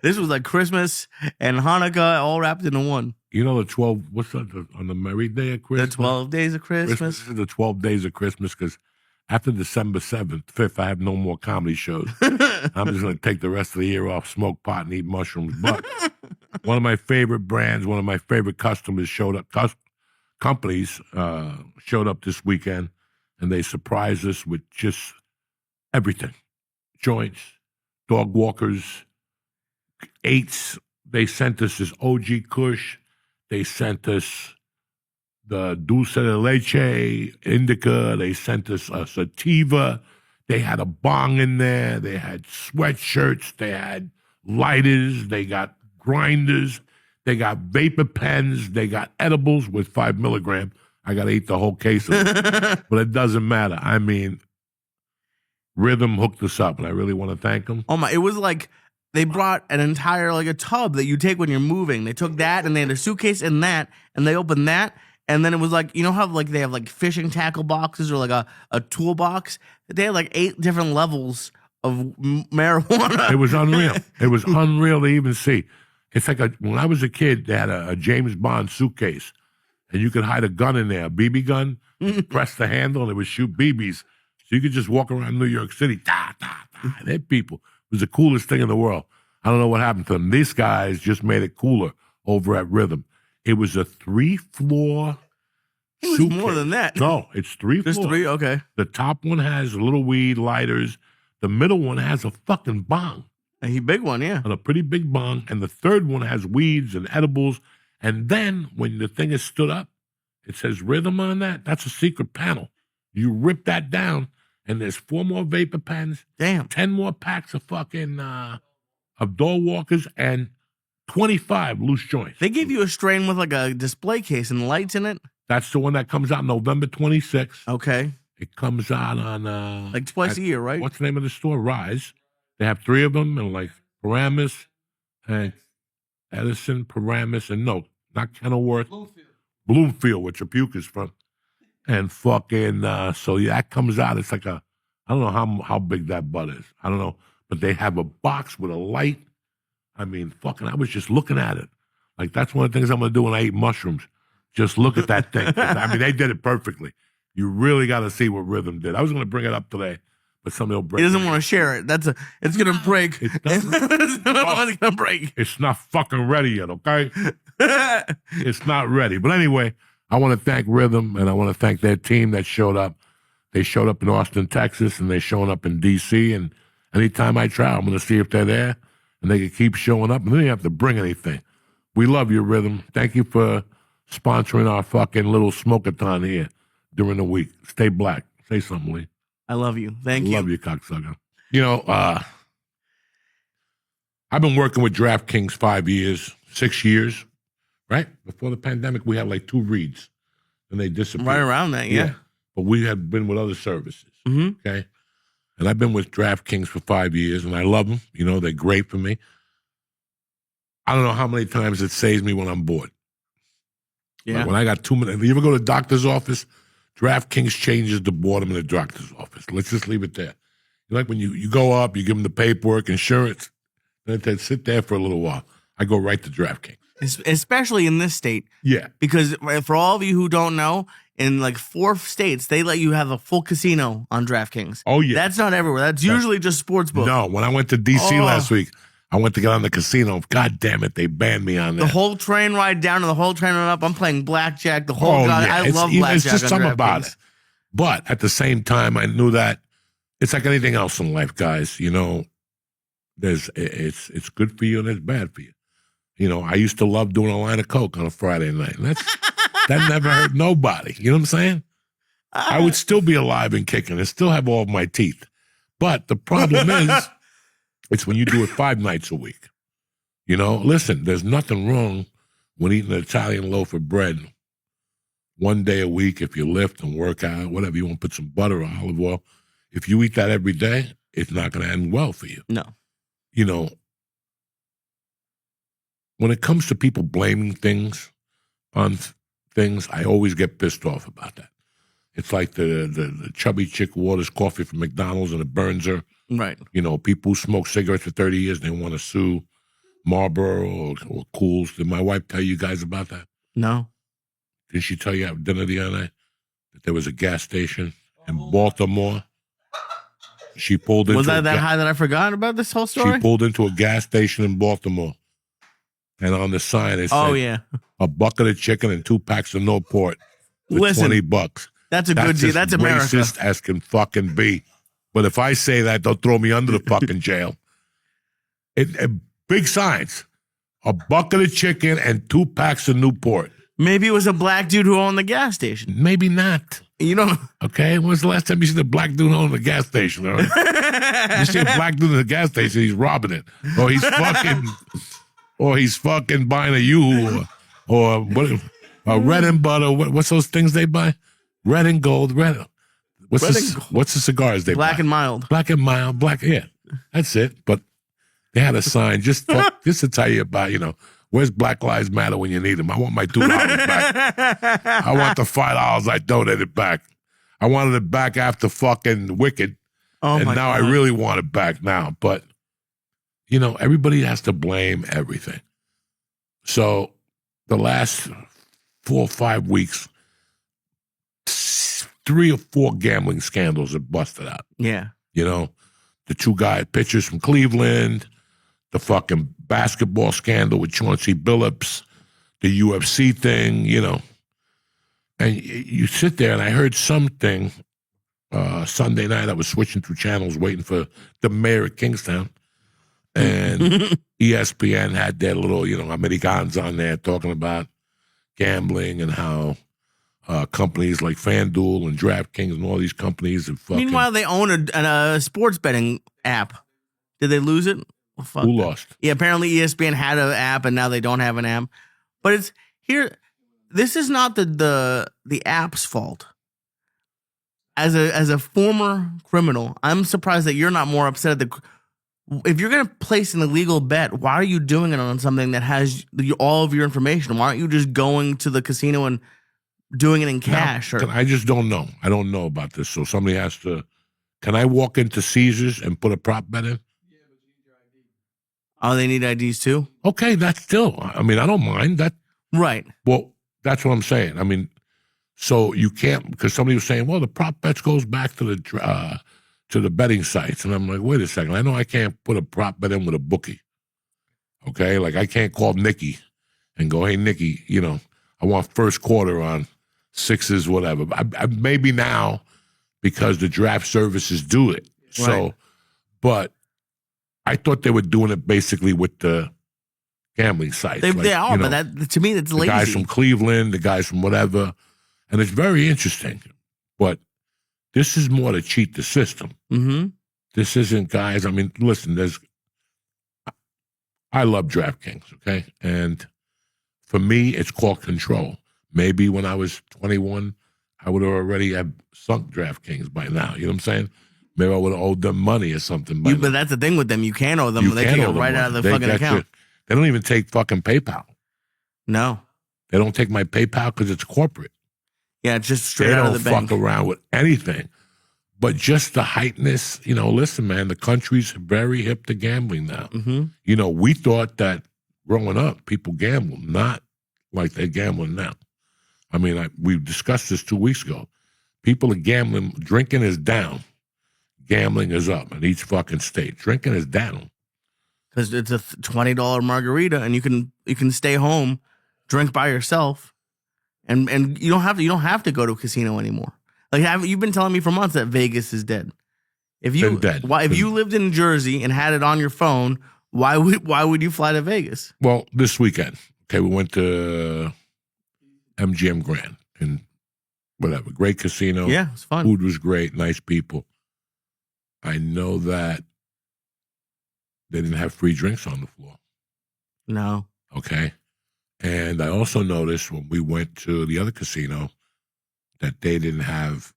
This was like Christmas and Hanukkah all wrapped into one. You know the 12, what's that, on the married day of Christmas? The 12 days of Christmas. This is the 12 days of Christmas because after December 7th, 5th, I have no more comedy shows. I'm just going to take the rest of the year off, smoke pot, and eat mushrooms. But one of my favorite brands, one of my favorite customers showed up, companies showed up this weekend, and they surprised us with just everything. Joints, dog walkers, eights. They sent us this OG Kush. They sent us the Dulce de Leche Indica. They sent us a sativa. They had a bong in there. They had sweatshirts. They had lighters. They got grinders. They got vapor pens. They got edibles with 5 milligram. I got to eat the whole case of it. But it doesn't matter. I mean, Rhythm hooked us up, and I really want to thank them. Oh my, it was like they brought an entire, like a tub that you take when you're moving. They took that and they had a suitcase and they opened that. And then it was like, you know how like they have like fishing tackle boxes or like a toolbox? They had like 8 different levels of marijuana. It was unreal. It was unreal to even see. It's like when I was a kid, they had a James Bond suitcase, and you could hide a gun in there, a BB gun, press the handle, and it would shoot BBs. So you could just walk around New York City, and hit people. It was the coolest thing in the world. I don't know what happened to them. These guys just made it cooler over at Rhythm. It was a 3-floor It was suitcase. more than that. No, it's 3 floors. Just 3, okay. The top one has a little weed, lighters. The middle one has a fucking bong. A big one, yeah. And a pretty big bong. And the third one has weeds and edibles. And then when the thing is stood up, it says Rhythm on that. That's a secret panel. You rip that down, and there's 4 more vapor pens, Damn. 10 more packs of fucking of door walkers, and 25 loose joints. They gave you a strain with like a display case and lights in it. That's the one that comes out November 26th. Okay. It comes out on Like twice a year, right? What's the name of the store? Rise. They have 3 of them, and like Paramus and Edison, Paramus, and no, not Kenilworth. Bloomfield, which a puke is from. And fucking, so yeah, that comes out. It's like I don't know how big that butt is. I don't know. But they have a box with a light. I mean, fucking, I was just looking at it. Like, that's one of the things I'm going to do when I eat mushrooms. Just look at that thing. I mean, they did it perfectly. You really got to see what Rhythm did. I was going to bring it up today, but somebody will break it. He doesn't want to share it. It's going to break. It's going to break. It's not fucking ready yet, okay? It's not ready. But anyway, I want to thank Rhythm, and I want to thank their team that showed up. They showed up in Austin, Texas, and they're showing up in D.C., and anytime I travel, I'm going to see if they're there, and they can keep showing up, and they don't have to bring anything. We love you, Rhythm. Thank you for sponsoring our fucking little smoke-a-thon here during the week. Stay black. Say something, Lee. I love you. Thank you. Love you, cocksucker. You know, I've been working with DraftKings 5 years, 6 years, right? Before the pandemic, we had like 2 reads, and they disappeared. Right around that, yeah. But we have been with other services, Mm-hmm. okay? And I've been with DraftKings for 5 years, and I love them. You know, they're great for me. I don't know how many times it saves me when I'm bored. Yeah. Like when I got 2 minutes. You ever go to the doctor's office? DraftKings changes the boredom in the doctor's office. Let's just leave it there. Like when you go up, you give them the paperwork, insurance, and they sit there for a little while. I go right to DraftKings. Especially in this state. Yeah. Because for all of you who don't know, in like 4 states, they let you have a full casino on DraftKings. Oh, yeah. That's not everywhere. That's usually just sportsbook. No, when I went to D.C. last week, I went to get on the casino. God damn it, they banned me on that. The whole train ride down to the whole train ride up. I'm playing blackjack. The whole I love blackjack. It's just something about DraftKings. it. But at the same time, I knew that it's like anything else in life, guys. You know, it's good for you and it's bad for you. You know, I used to love doing a line of coke on a Friday night. And that never hurt nobody. You know what I'm saying? I would still be alive and kicking and still have all of my teeth. But the problem is, it's when you do it 5 nights a week. You know, listen, there's nothing wrong with eating an Italian loaf of bread 1 day a week if you lift and work out, whatever you want, put some butter or olive oil. If you eat that every day, it's not going to end well for you. No. You know, when it comes to people blaming things on things, I always get pissed off about that. It's like the chubby chick waters coffee from McDonald's and it burns her. Right. You know, people who smoke cigarettes for 30 years, they want to sue Marlboro or Cools. Did my wife tell you guys about that? No. Did she tell you at dinner the other night that there was a gas station in Baltimore? She pulled into Was that high that I forgot about this whole story? She pulled into a gas station in Baltimore. And on the sign it said, a bucket of chicken and 2 packs of Newport for $20. That's a good deal. That's America. Racist as can fucking be. But if I say that, they'll throw me under the fucking jail. Big signs. A bucket of chicken and 2 packs of Newport. Maybe it was a black dude who owned the gas station. Maybe not. You know. Okay, when's the last time you see the black dude own the gas station? All right? You see a black dude in the gas station, he's robbing it. Or he's fucking buying a U or what? A red and butter. What's those things they buy? Red and gold. What's the cigars they buy? Black and mild. Black and mild. Yeah, that's it. But they had a sign just to tell you about, you know, where's Black Lives Matter when you need them? I want my $2 back. I want the $5 I donated back. I wanted it back after fucking Wicked. Oh, and my now God. I really want it back now. But, you know, everybody has to blame everything. So the last 4 or 5 weeks, 3 or 4 gambling scandals have busted out. Yeah. You know, the 2 pitchers from Cleveland, the fucking basketball scandal with Chauncey Billups, the UFC thing, you know. And you sit there, and I heard something Sunday night. I was switching through channels waiting for the mayor of Kingstown. And ESPN had their little, you know, Americans on there talking about gambling and how companies like FanDuel and DraftKings and all these companies. And fucking, Meanwhile, they own a sports betting app. Did they lose it? Well, fuck who that. lost? Yeah, apparently ESPN had an app and now they don't have an app. But it's here. This is not the app's fault. As a former criminal, I'm surprised that you're not more upset at if you're going to place an illegal bet, why are you doing it on something that has all of your information? Why aren't you just going to the casino and doing it in cash? Now, I just don't know. I don't know about this. So somebody has to. Can I walk into Caesars and put a prop bet in? Oh, they need IDs too? Okay, that's still. I mean, I don't mind that. Right. Well, that's what I'm saying. I mean, so you can't, because somebody was saying, well, the prop bets goes back to the betting sites. And I'm like, wait a second. I know I can't put a prop bet in with a bookie. Okay? Like, I can't call Nikki and go, hey, Nikki, I want first quarter on sixes, whatever. I maybe now, because the draft services do it. So, Right. But I thought they were doing it basically with the gambling sites. They are, but that to me, that's the lazy. guys from Cleveland, the guys from whatever. And it's very interesting. But this is more to cheat the system. Mm-hmm. This isn't, guys. I mean, listen, I love DraftKings, okay? And for me, it's called control. Maybe when I was 21, I would have already have sunk DraftKings by now. You know what I'm saying? Maybe I would have owed them money or something. But that's the thing with them. You can't owe them. They take it right out of the fucking account. They don't even take fucking PayPal. No. They don't take my PayPal because it's corporate. Yeah, it's just straight out of the bank. They don't fuck around with anything. But just the heightness, listen, man, the country's very hip to gambling now. Mm-hmm. We thought that growing up, people gambled, not like they're gambling now. I mean, we discussed this 2 weeks ago. People are gambling. Drinking is down. Gambling is up in each fucking state. Drinking is down. Because it's a $20 margarita, and you can stay home, drink by yourself, and you don't have to go to a casino anymore. Like you've been telling me for months that Vegas is dead. If you lived in Jersey and had it on your phone, why would you fly to Vegas? Well, this weekend, okay, we went to MGM Grand and whatever, great casino. Yeah, it's fun. Food was great, nice people. I know that they didn't have free drinks on the floor. No. Okay. And I also noticed when we went to the other casino that they didn't have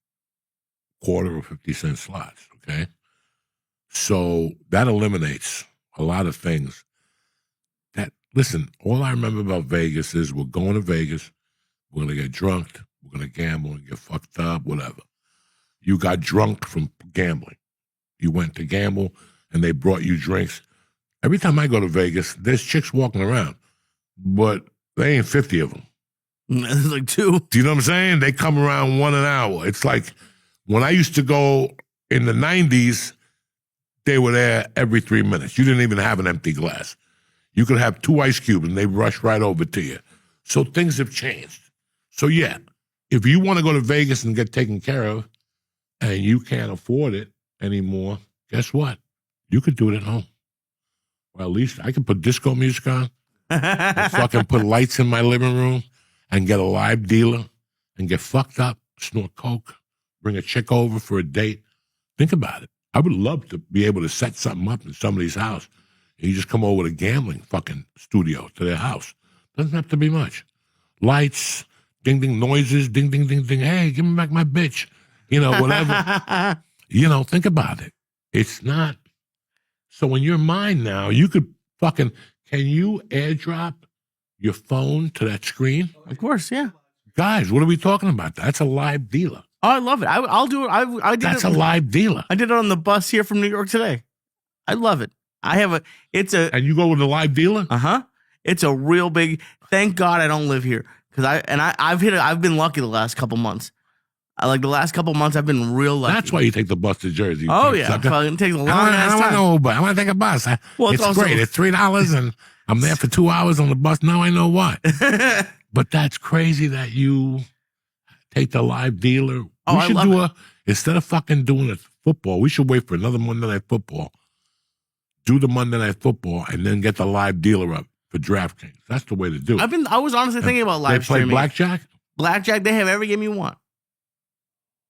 quarter or 50-cent slots. Okay. So that eliminates a lot of things. Listen, all I remember about Vegas is we're going to Vegas, we're going to get drunk, we're going to gamble and get fucked up, whatever. You got drunk from gambling. You went to gamble, and they brought you drinks. Every time I go to Vegas, there's chicks walking around, but they ain't 50 of them. There's like 2. Do you know what I'm saying? They come around 1 an hour. It's like when I used to go in the 90s, they were there every 3 minutes. You didn't even have an empty glass. You could have 2 ice cubes, and they rush right over to you. So things have changed. So, yeah, if you want to go to Vegas and get taken care of, and you can't afford it anymore, guess what? You could do it at home. Well, at least I could put disco music on and fucking put lights in my living room and get a live dealer and get fucked up, snort coke, bring a chick over for a date. Think about it. I would love to be able to set something up in somebody's house. And you just come over to a gambling fucking studio to their house. Doesn't have to be much. Lights, ding, ding, noises, ding, ding, ding, ding. Hey, give me back my bitch. Whatever. Think about it. It's not. So in your mind now, you could can you airdrop your phone to that screen? Of course, yeah. Guys, what are we talking about? That's a live dealer. Oh, I love it. I'll do it. I did That's a live dealer. I did it on the bus here from New York today. I love it. And you go with a live dealer? It's a real big, thank God I don't live here. I've been lucky the last couple months. The last couple months, I've been real lucky. That's why you take the bus to Jersey. Oh, yeah. It takes a long ass time. I want to take a bus. It's great. It's $3, and I'm there for 2 hours on the bus. Now I know why. But that's crazy that you take the live dealer. We should instead of fucking doing it football, we should wait for another Monday Night Football. Do the Monday Night Football, and then get the live dealer up for DraftKings. That's the way to do it. I was honestly thinking about live streaming. They play blackjack? Blackjack, they have every game you want.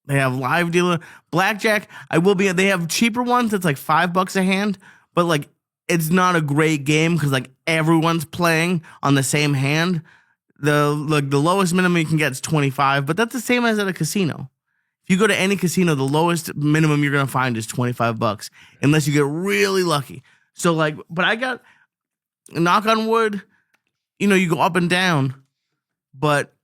They have live dealer. Blackjack, they have cheaper ones that's like $5 a hand, but like it's not a great game because like everyone's playing on the same hand. The lowest minimum you can get is 25, but that's the same as at a casino. If you go to any casino, the lowest minimum you're gonna find is $25, unless you get really lucky. So like, but I got, knock on wood, you go up and down, but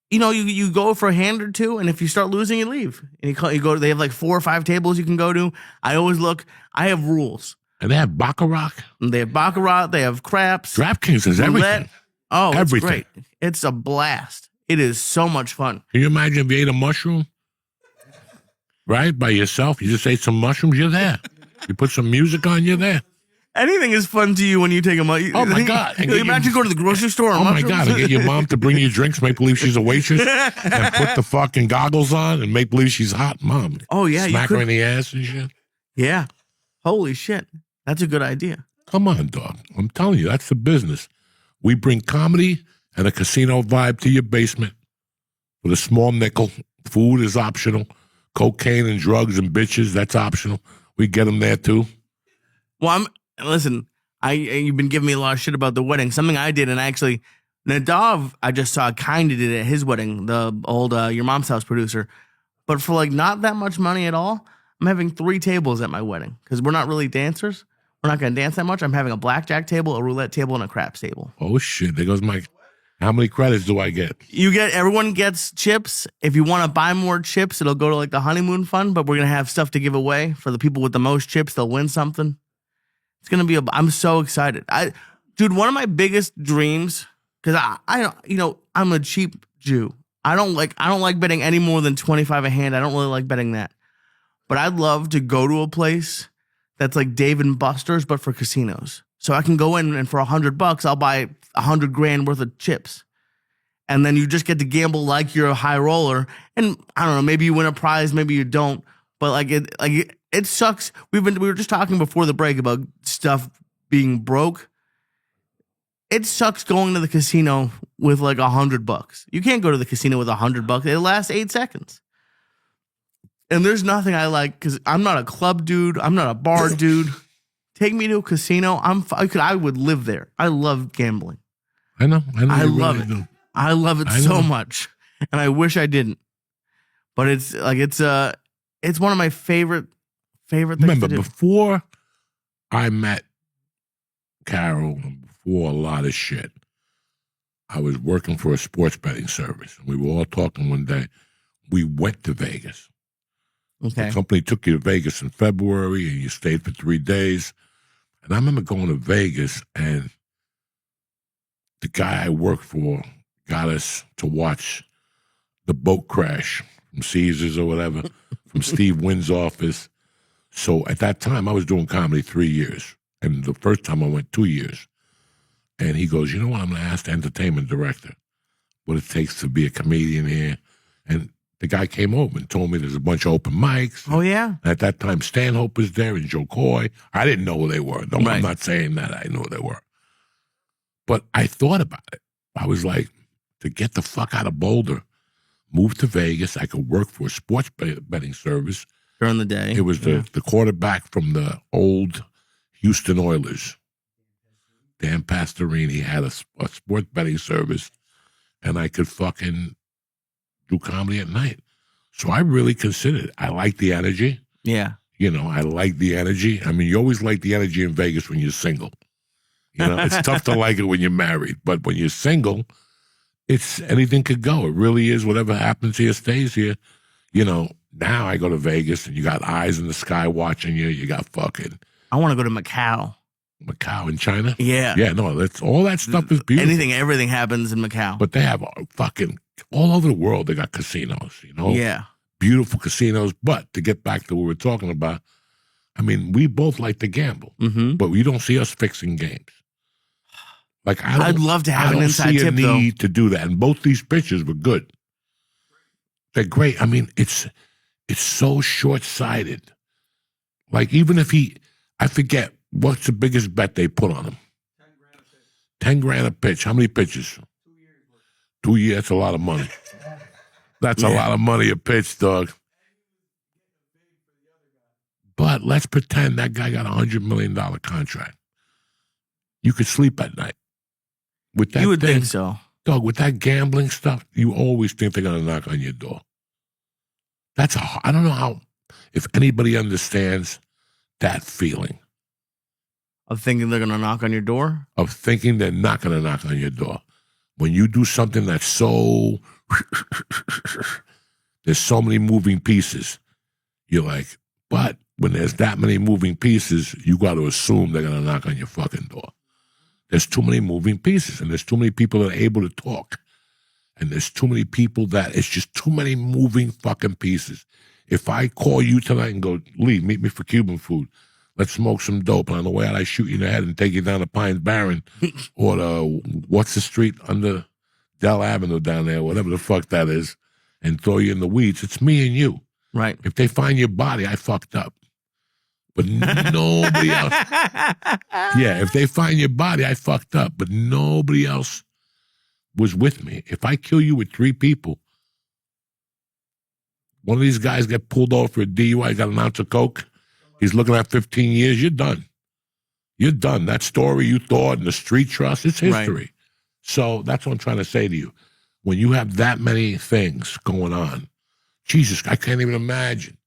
you go for a hand or two, and if you start losing, you leave. And you go. They have like 4 or 5 tables you can go to. I always look. I have rules. And they have baccarat. They have baccarat. They have craps. DraftKings has everything. Oh, everything. It's great. It's a blast. It is so much fun. Can you imagine if you ate a mushroom, right, by yourself? You just ate some mushrooms. You're there. You put some music on. You're there. Anything is fun to you when you take a mushrooms. Oh my God! You imagine go to the grocery store. Oh my God! And get your mom to bring you drinks, make believe she's a waitress, and put the fucking goggles on and make believe she's hot, mom. Oh yeah, smack her in the ass and shit. Yeah, holy shit, that's a good idea. Come on, dog. I'm telling you, that's the business. We bring comedy and a casino vibe to your basement with a small nickel. Food is optional. Cocaine and drugs and bitches, that's optional. We get them there too. Well, listen, you've been giving me a lot of shit about the wedding. Something I did, and actually, Nadav, I just saw kind of did it at his wedding, the old Your Mom's House producer. But for like not that much money at all, I'm having 3 tables at my wedding because we're not really dancers. We're not going to dance that much. I'm having a blackjack table, a roulette table, and a craps table. Oh, shit. There goes my... How many credits do I get? Everyone gets chips. If you want to buy more chips, it'll go to like the honeymoon fund, but we're going to have stuff to give away. For the people with the most chips, they'll win something. It's going to be I'm so excited. Dude, one of my biggest dreams, because I'm a cheap Jew. I don't like betting any more than 25 a hand. I don't really like betting that. But I'd love to go to a place that's like Dave and Buster's, but for casinos. So I can go in and for $100, I'll buy $100 grand worth of chips. And then you just get to gamble like you're a high roller. And I don't know, maybe you win a prize, maybe you don't. But it sucks. We were just talking before the break about stuff being broke. It sucks going to the casino with like $100. You can't go to the casino with $100. It lasts 8 seconds. And there's nothing I like because I'm not a club dude. I'm not a bar dude. Take me to a casino. I would live there. I love gambling. I know. I love it. I love it so much, and I wish I didn't. But it's one of my favorite things. Remember, to do. before I met Carol, and before a lot of shit, I was working for a sports betting service. We were all talking one day. We went to Vegas. Okay. The company took you to Vegas in February, and you stayed for 3 days. And I remember going to Vegas, and the guy I worked for got us to watch the boat crash from Caesars or whatever, from Steve Wynn's office. So at that time, I was doing comedy 3 years. And the first time I went 2 years. And he goes, you know what? I'm going to ask the entertainment director what it takes to be a comedian here. And the guy came over and told me there's a bunch of open mics. Oh, yeah. At that time, Stanhope was there and Joe Coy. I didn't know who they were. No, right. I'm not saying that. I knew who they were. But I thought about it. I was like, to get the fuck out of Boulder, move to Vegas. I could work for a sports betting service. During the day. It was the quarterback from the old Houston Oilers. Dan Pastorini had a sports betting service, and I could fucking do comedy at night. So I really considered it. I like the energy. Yeah. I like the energy. I mean, you always like the energy in Vegas when you're single. It's tough to like it when you're married. But when you're single, it's anything could go. It really is. Whatever happens here stays here. Now I go to Vegas and you got eyes in the sky watching you. You got fucking... I want to go to Macau. Macau in China? Yeah. Yeah, no, all that stuff is beautiful. Everything happens in Macau. But they have fucking... All over the world, they got casinos, Yeah. Beautiful casinos. But to get back to what we're talking about, I mean, we both like to gamble, but you don't see us fixing games. Like I'd love to have an inside tip, though. I don't see a need to do that. And both these pitches were good. They're great. I mean, it's so short-sighted. Like, even if I forget, what's the biggest bet they put on him? 10 grand a pitch. How many pitches? 2 years, that's a lot of money. That's a lot of money a pitch, dog. But let's pretend that guy got $100 million contract. You could sleep at night. With that You would thing, think so. dog, with that gambling stuff, you always think they're going to knock on your door. I don't know if anybody understands that feeling. Of thinking they're going to knock on your door? Of thinking they're not going to knock on your door. When you do something that's so, there's so many moving pieces, you're like, but when there's that many moving pieces, you got to assume they're going to knock on your fucking door. There's too many moving pieces, and there's too many people that are able to talk. And there's too many people that it's just too many moving fucking pieces. If I call you tonight and go, Lee, meet me for Cuban food. Let's smoke some dope. And on the way out, I shoot you in the head and take you down to Pines Barren or what's the street under Dell Avenue down there, whatever the fuck that is, and throw you in the weeds. It's me and you. Right. If they find your body, I fucked up. But nobody else. Yeah, if they find your body, I fucked up. But nobody else was with me. If I kill you with 3 people, one of these guys get pulled over for a DUI, got an ounce of coke, he's looking at 15 years, you're done. You're done. That story you thought and the street trust, it's history. Right. So that's what I'm trying to say to you. When you have that many things going on, Jesus, I can't even imagine.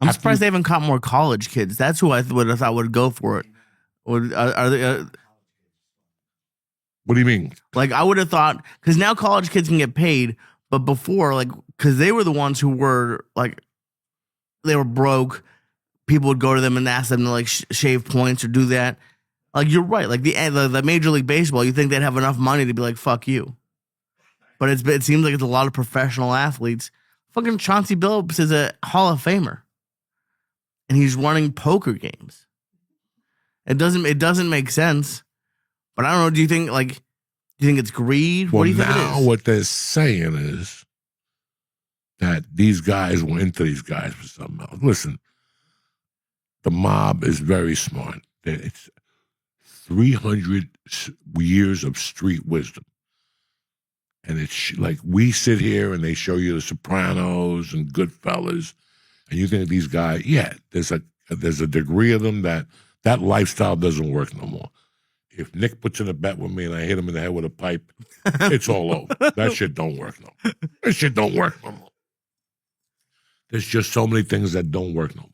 I'm surprised they haven't caught more college kids. That's who I would have thought would go for it. Are they... What do you mean? Like, I would have thought, because now college kids can get paid, but before, like, because they were the ones who were, like, they were broke. People would go to them and ask them to, like, shave points or do that. Like, you're right. Like, the Major League Baseball, you think they'd have enough money to be like, fuck you. But it seems like it's a lot of professional athletes. Fucking Chauncey Billups is a Hall of Famer. And he's running poker games. It doesn't make sense. But I don't know. Do you think it's greed? Well, what do you think it now is? what they're saying is that these guys were into these guys for something else. Listen, the mob is very smart. It's 300 years of street wisdom. And it's like we sit here and they show you The Sopranos and Goodfellas, and you think these guys, yeah, there's a degree of them that lifestyle doesn't work no more. If Nick puts in a bet with me and I hit him in the head with a pipe, it's all over. That shit don't work no more. That shit don't work no more. There's just so many things that don't work no more.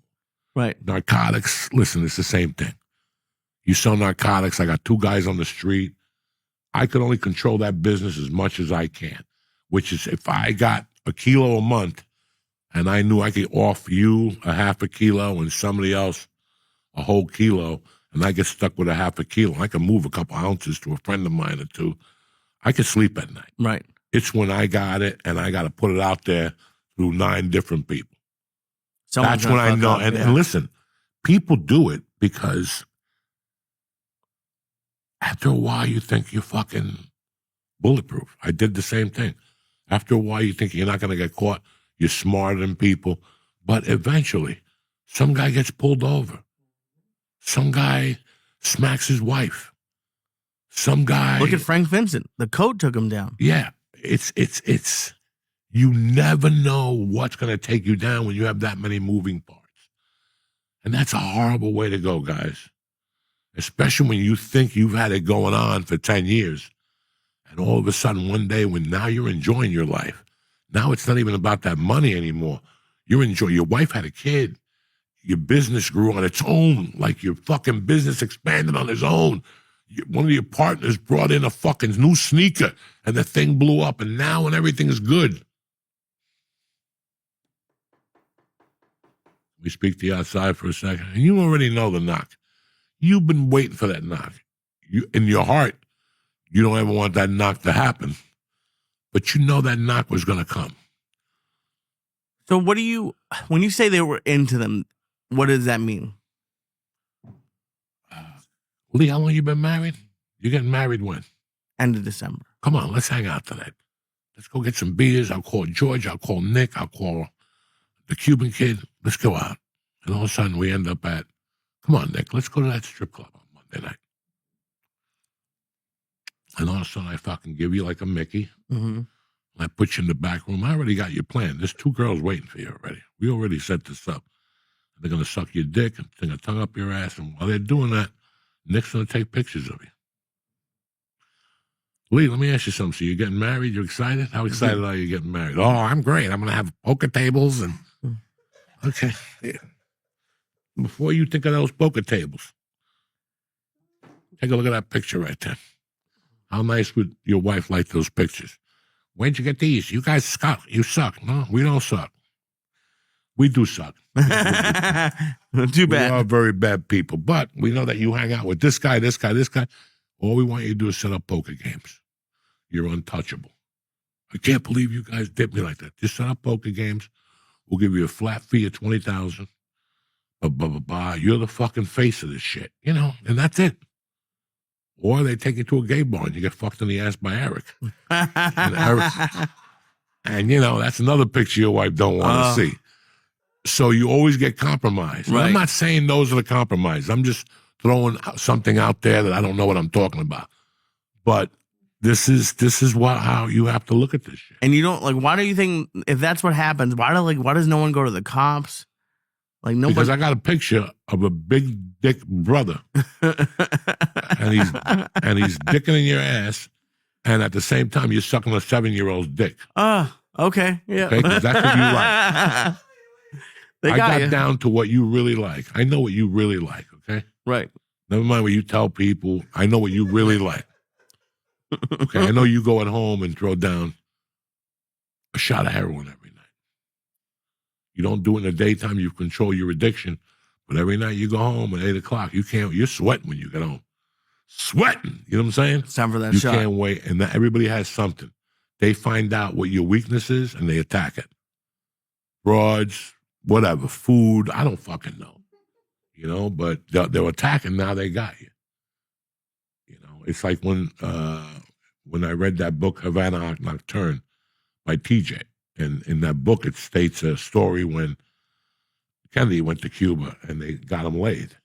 Right. Narcotics, listen, it's the same thing. You sell narcotics, I got 2 guys on the street. I could only control that business as much as I can, which is if I got a kilo a month and I knew I could offer you a half a kilo and somebody else a whole kilo, and I get stuck with a half a kilo, I can move a couple ounces to a friend of mine or 2, I could sleep at night. Right. It's when I got it and I got to put it out there through 9 different people. That's when I know. And listen, people do it because after a while you think you're fucking bulletproof. I did the same thing. After a while you think you're not going to get caught. You're smarter than people. But eventually, some guy gets pulled over. Some guy smacks his wife. Some guy... Look at Frank Vincent. The coat took him down. Yeah. It's you never know what's going to take you down when you have that many moving parts. And that's a horrible way to go, guys. Especially when you think you've had it going on for 10 years. And all of a sudden, one day, when now you're enjoying your life, now it's not even about that money anymore. You're enjoying, your wife had a kid. Your business grew on its own, like your fucking business expanded on its own. One of your partners brought in a fucking new sneaker, and the thing blew up, and now when everything is good. We speak to you outside for a second, and you already know the knock. You've been waiting for that knock. In your heart, you don't ever want that knock to happen, but you know that knock was going to come. So when you say they were into them, what does that mean? Lee, how long you been married? You're getting married when? End of December. Come on, let's hang out tonight. Let's go get some beers. I'll call George. I'll call Nick. I'll call the Cuban kid. Let's go out. And all of a sudden we end up at, come on, Nick, let's go to that strip club on Monday night. And all of a sudden I fucking give you like a Mickey. Mm-hmm. I put you in the back room. I already got your plan. There's 2 girls waiting for you already. We already set this up. They're going to suck your dick and stick a tongue up your ass. And while they're doing that, Nick's going to take pictures of you. Lee, let me ask you something. So you're getting married? You're excited? How excited are you getting married? Oh, I'm great. I'm going to have poker tables. And okay. Yeah. Before you think of those poker tables, take a look at that picture right there. How nice would your wife like those pictures? Where'd you get these? You guys suck. You suck. No, we don't suck. We do suck. Too We bad. are very bad people, but we know that you hang out with this guy, this guy, this guy. All we want you to do is set up poker games. You're untouchable. I can't believe you guys did me like that. Just set up poker games. We'll give you a flat fee of $20,000. You're the fucking face of this shit, you know, and that's it. Or they take you to a gay bar and you get fucked in the ass by Eric. And you know, that's another picture your wife don't want to see. So you always get compromised. Right. I'm not saying those are the compromises. I'm just throwing something out there that I don't know what I'm talking about. But this is how you have to look at this shit. And you don't like. Why do you think if that's what happens? Why does no one go to the cops? Like nobody. Because I got a picture of a big dick brother, and he's dicking in your ass, and at the same time you're sucking a 7-year-old's dick. Okay, yeah. Okay, 'cause that's what you like. They I got you. down to what you really like. I know what you really like. Okay, Right. never mind what you tell people. I know what you really like. Okay, I know you go at home and throw down a shot of heroin every night. You don't do it in the daytime. You control your addiction. But every night you go home at 8 o'clock, you're sweating when you get home. Sweating. You know what I'm saying? It's time for that You shot. can't wait. And everybody has something. They find out what your weakness is and they attack it. Broads, whatever, food, I don't fucking know. You know, but they're attacking, now they got you. You know, it's like when I read that book, Havana Nocturne, by TJ. And in that book, it states a story when Kennedy went to Cuba and they got him laid.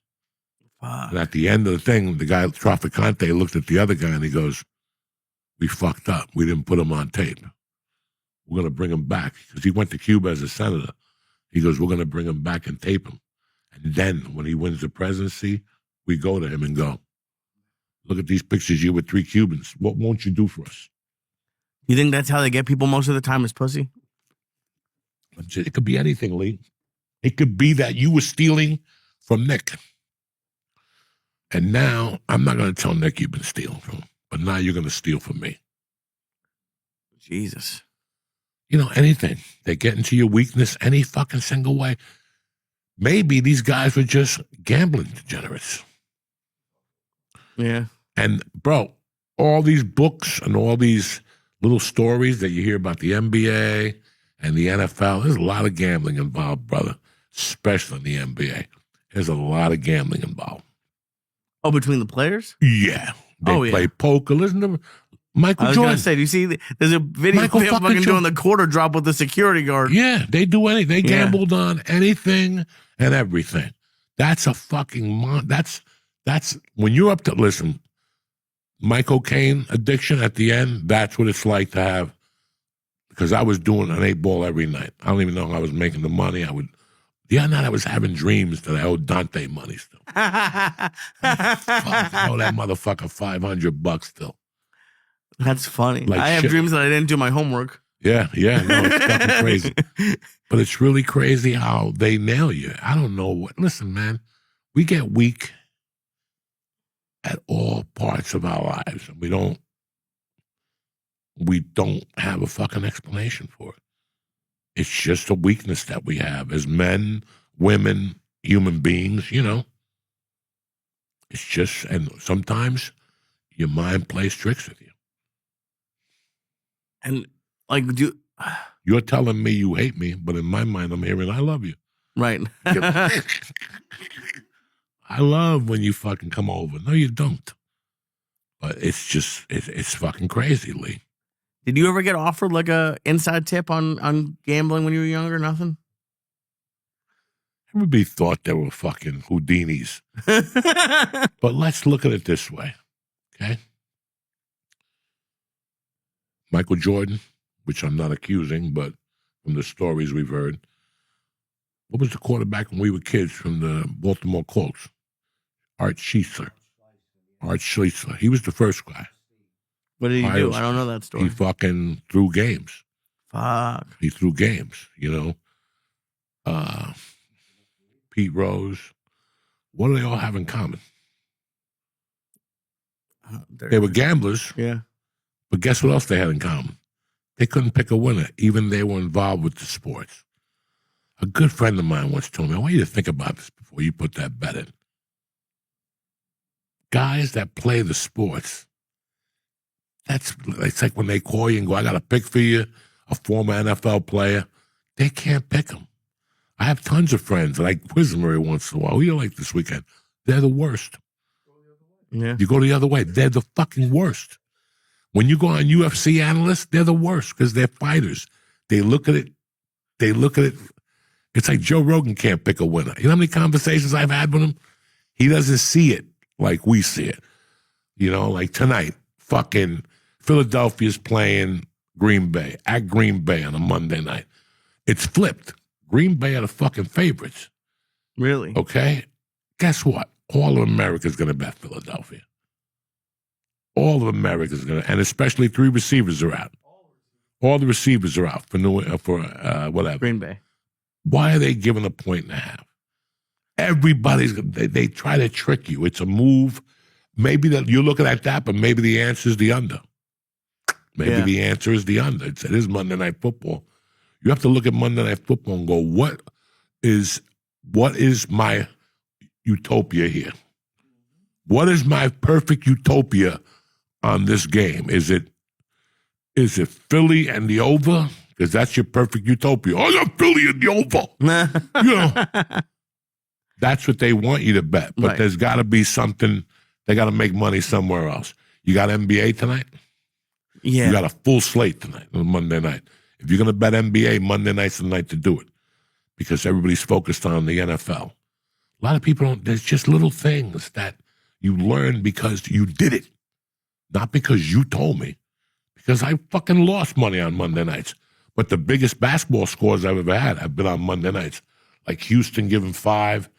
And at the end of the thing, the guy, Traficante, looked at the other guy and he goes, "We fucked up. We didn't put him on tape. We're going to bring him back." Because he went to Cuba as a senator. He goes, "We're going to bring him back and tape him. And then when he wins the presidency, we go to him and go, look at these pictures, you with 3 Cubans. What won't you do for us?" You think that's how they get people most of the time is pussy? It could be anything, Lee. It could be that you were stealing from Nick. And now, I'm not going to tell Nick you've been stealing from him, but now you're going to steal from me. Jesus. You know, anything. They get into your weakness any fucking single way. Maybe these guys were just gambling degenerates. Yeah. And, bro, all these books and all these little stories that you hear about the NBA and the NFL, there's a lot of gambling involved, brother, especially in the NBA. There's a lot of gambling involved. Oh, between the players? Yeah. They play poker. Listen to Michael I was Jordan. going to say, do you see, there's a video of him fucking doing the quarter drop with the security guard. Yeah, they do anything. They gambled on anything and everything. That's a fucking that's when you're up to, listen, my cocaine addiction at the end, that's what it's like to have, because I was doing an 8-ball every night. I don't even know how I was making the money. The other night I was having dreams that I owed Dante money still. Fuck, I owe that motherfucker $500 still. That's funny. Like I have shit. dreams that I didn't do my homework. Yeah, no, it's fucking crazy. But it's really crazy how they nail you. I don't know what. Listen, man, we get weak at all parts of our lives. We don't have a fucking explanation for it. It's just a weakness that we have as men, women, human beings, you know. It's just, and sometimes your mind plays tricks with you. And like, You're telling me you hate me, but in my mind, I'm hearing I love you. right. I love when you fucking come over. No, you don't. But it's just, it's fucking crazy, Lee. Did you ever get offered like a inside tip on gambling when you were younger? Nothing? Everybody thought they were fucking Houdinis. But let's look at it this way, okay? Michael Jordan which I'm not accusing, but from the stories we've heard. What was the quarterback when we were kids from the Baltimore Colts? Art Schliessler. Art Schliessler. He was the first guy. What did he do? I don't know that story. He fucking threw games. Fuck. He threw games, Pete Rose. What do they all have in common? They were gamblers. Yeah. But guess what else they had in common? They couldn't pick a winner, even they were involved with the sports. A good friend of mine once told me, I want you to think about this before you put that bet in. Guys that play the sports, it's like when they call you and go, I got a pick for you, a former NFL player. They can't pick them. I have tons of friends that I quiz them every once in a while. Who you like this weekend? They're the worst. Yeah. You go the other way. They're the fucking worst. When you go on UFC analysts, they're the worst because they're fighters. They look at it. It's like Joe Rogan can't pick a winner. You know how many conversations I've had with him? He doesn't see it like we see it. Like tonight, fucking Philadelphia's playing Green Bay at Green Bay on a Monday night. It's flipped. Green Bay are the fucking favorites. Really? Okay? Guess what? All of America's going to bet Philadelphia. All of America's going to, and especially 3 receivers are out. All the receivers are out for whatever. Green Bay. Why are they giving a 1.5? Everybody's, they try to trick you. It's a move. Maybe that you're looking at that, but maybe the answer is the under. Maybe the answer is the under. It is Monday Night Football. You have to look at Monday Night Football and go, what is my utopia here? What is my perfect utopia on this game? Is it Philly and the over? Because that's your perfect utopia. Oh, the Philly and the over. That's what they want you to bet. But there's got to be something. They got to make money somewhere else. You got NBA tonight? Yeah. You got a full slate tonight on Monday night. If you're going to bet NBA, Monday night's the night to do it because everybody's focused on the NFL. A lot of people don't. There's just little things that you learn because you did it, not because you told me. Because I fucking lost money on Monday nights. But the biggest basketball scores I've ever had have been on Monday nights. Like Houston giving 5,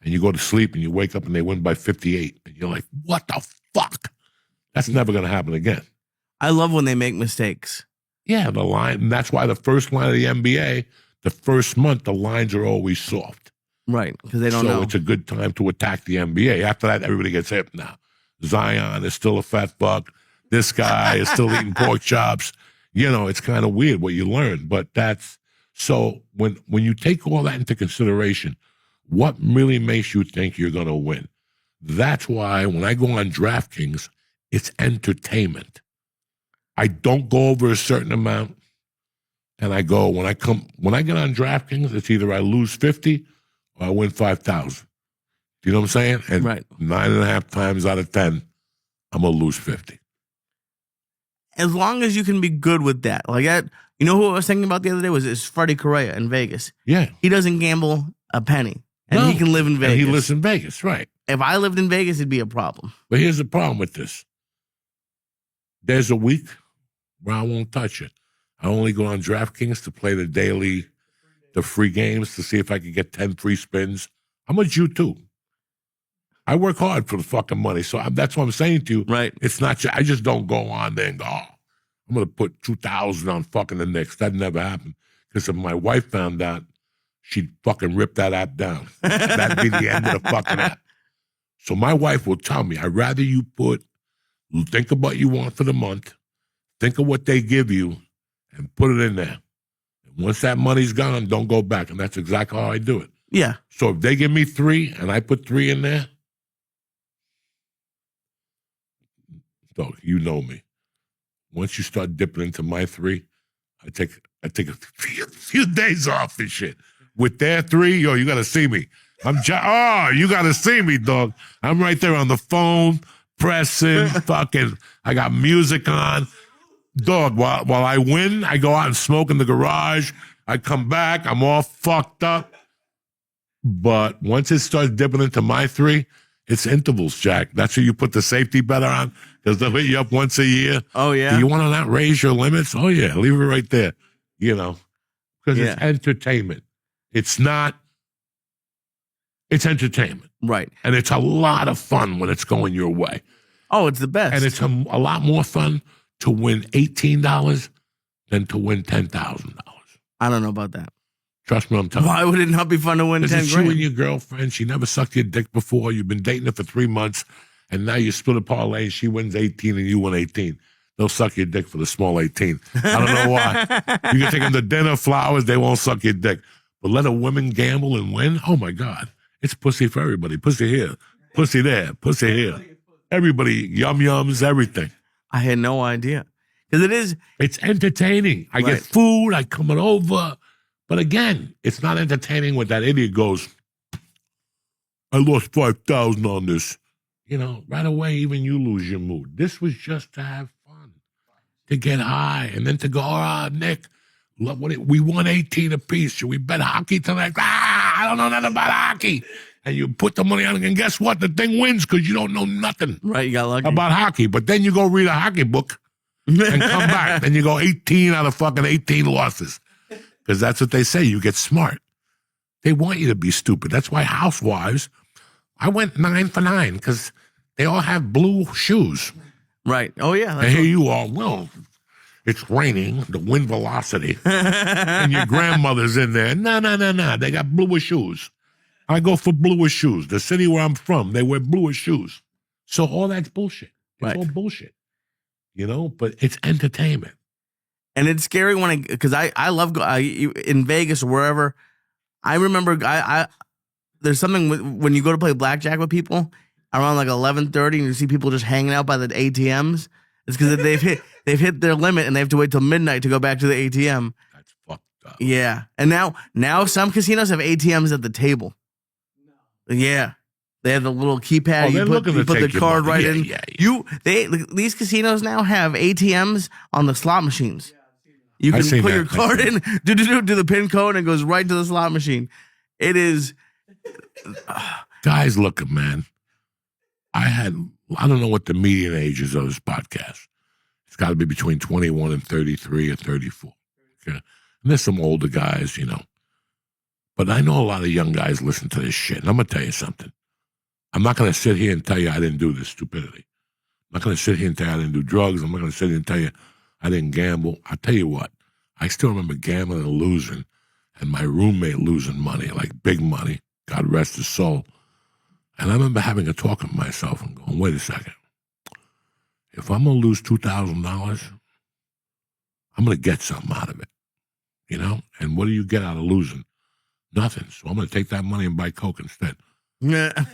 and you go to sleep and you wake up and they win by 58. And you're like, what the fuck? That's never going to happen again. I love when they make mistakes. Yeah, the line. And that's why the first line of the NBA, the first month, the lines are always soft. Right, because they don't know. So it's a good time to attack the NBA. After that, everybody gets hip now. Zion is still a fat fuck. This guy is still eating pork chops. It's kind of weird what you learn. But that's so when you take all that into consideration, what really makes you think you're going to win? That's why when I go on DraftKings, it's entertainment. I don't go over a certain amount, and I go when I get on DraftKings, it's either I lose 50 or I win 5,000. You know what I'm saying? And 9.5 times out of 10, I'm gonna lose 50. As long as you can be good with that, like that. You know who I was thinking about the other day was Freddie Correa in Vegas. Yeah, he doesn't gamble a penny, and he can live in Vegas. And he lives in Vegas, right? If I lived in Vegas, it'd be a problem. But here's the problem with this. There's a week where I won't touch it. I only go on DraftKings to play the free games to see if I can get 10 free spins. I'm a Jew too. I work hard for the fucking money. So that's what I'm saying to you. Right. It's not, I just don't go on there and go, I'm going to put 2,000 on fucking the Knicks. That never happened. Because if my wife found out, she'd fucking rip that app down. That'd be the end of the fucking app. So my wife will tell me, I'd rather you think of what you want for the month, think of what they give you, and put it in there. And once that money's gone, don't go back. And that's exactly how I do it. Yeah. So if they give me 3 and I put 3 in there, so you know me. Once you start dipping into my 3, I take a few days off and shit. With their 3, you got to see me. You got to see me, dog. I'm right there on the phone, pressing, fucking, I got music on. Dog, while I win, I go out and smoke in the garage. I come back, I'm all fucked up. But once it starts dipping into my 3, It's intervals, Jack. That's who you put the safety bet on because they'll hit you up once a year. Oh, yeah. Do you want to not raise your limits? Oh, yeah. Leave it right there. Because it's entertainment. It's not. It's entertainment. Right. And it's a lot of fun when it's going your way. Oh, it's the best. And it's a lot more fun to win $18 than to win $10,000. I don't know about that. Trust me, I'm telling you. Why would it not be fun to win 10 It's grand? you and your girlfriend. She never sucked your dick before. You've been dating her for 3 months, and now you split a parlay. She wins 18 and you win 18. They'll suck your dick for the small 18. I don't know why. You can take them to dinner, flowers, they won't suck your dick. But let a woman gamble and win? Oh, my God. It's pussy for everybody. Pussy here, pussy there, pussy here. Everybody, yum-yums, everything. I had no idea. Because it's entertaining. I get food, I coming over. But again, it's not entertaining when that idiot goes, I lost 5,000 on this. Right away, even you lose your mood. This was just to have fun, to get high, and then to go, Nick, we won 18 apiece. Should we bet hockey tonight? I don't know nothing about hockey. And you put the money on it, and guess what? The thing wins because you don't know nothing you got lucky. about hockey. But then you go read a hockey book and come back, and you go 18 out of fucking 18 losses. Because that's what they say. You get smart. They want you to be stupid. That's why Housewives, I went 9 for 9 because they all have blue shoes. Right. Oh, yeah. And here you are. Well, it's raining, the wind velocity. And your grandmother's in there. No. They got bluer shoes. I go for bluer shoes. The city where I'm from, they wear bluer shoes. So all that's bullshit. It's all bullshit. But it's entertainment. And it's scary because I love in Vegas or wherever. I remember there's something when you go to play blackjack with people around like 11:30 and you see people just hanging out by the ATMs. It's because they've hit their limit and they have to wait till midnight to go back to the ATM. That's fucked up. Yeah, and now some casinos have ATMs at the table. Yeah. They have the little keypad. You put the card right in. These casinos now have ATMs on the slot machines. You can put your card in, do the PIN code, and it goes right to the slot machine. It is. Guys, look, man. I don't know what the median age is of this podcast. It's got to be between 21 and 33 or 34. Okay? And there's some older guys, But I know a lot of young guys listen to this shit. And I'm going to tell you something. I'm not going to sit here and tell you I didn't do this stupidity. I'm not going to sit here and tell you I didn't do drugs. I'm not going to sit here and tell you I didn't gamble. I'll tell you what. I still remember gambling and losing, and my roommate losing money, like big money. God rest his soul. And I remember having a talk with myself and going, wait a second. If I'm going to lose $2,000, I'm going to get something out of it. And what do you get out of losing? Nothing. So I'm going to take that money and buy Coke instead.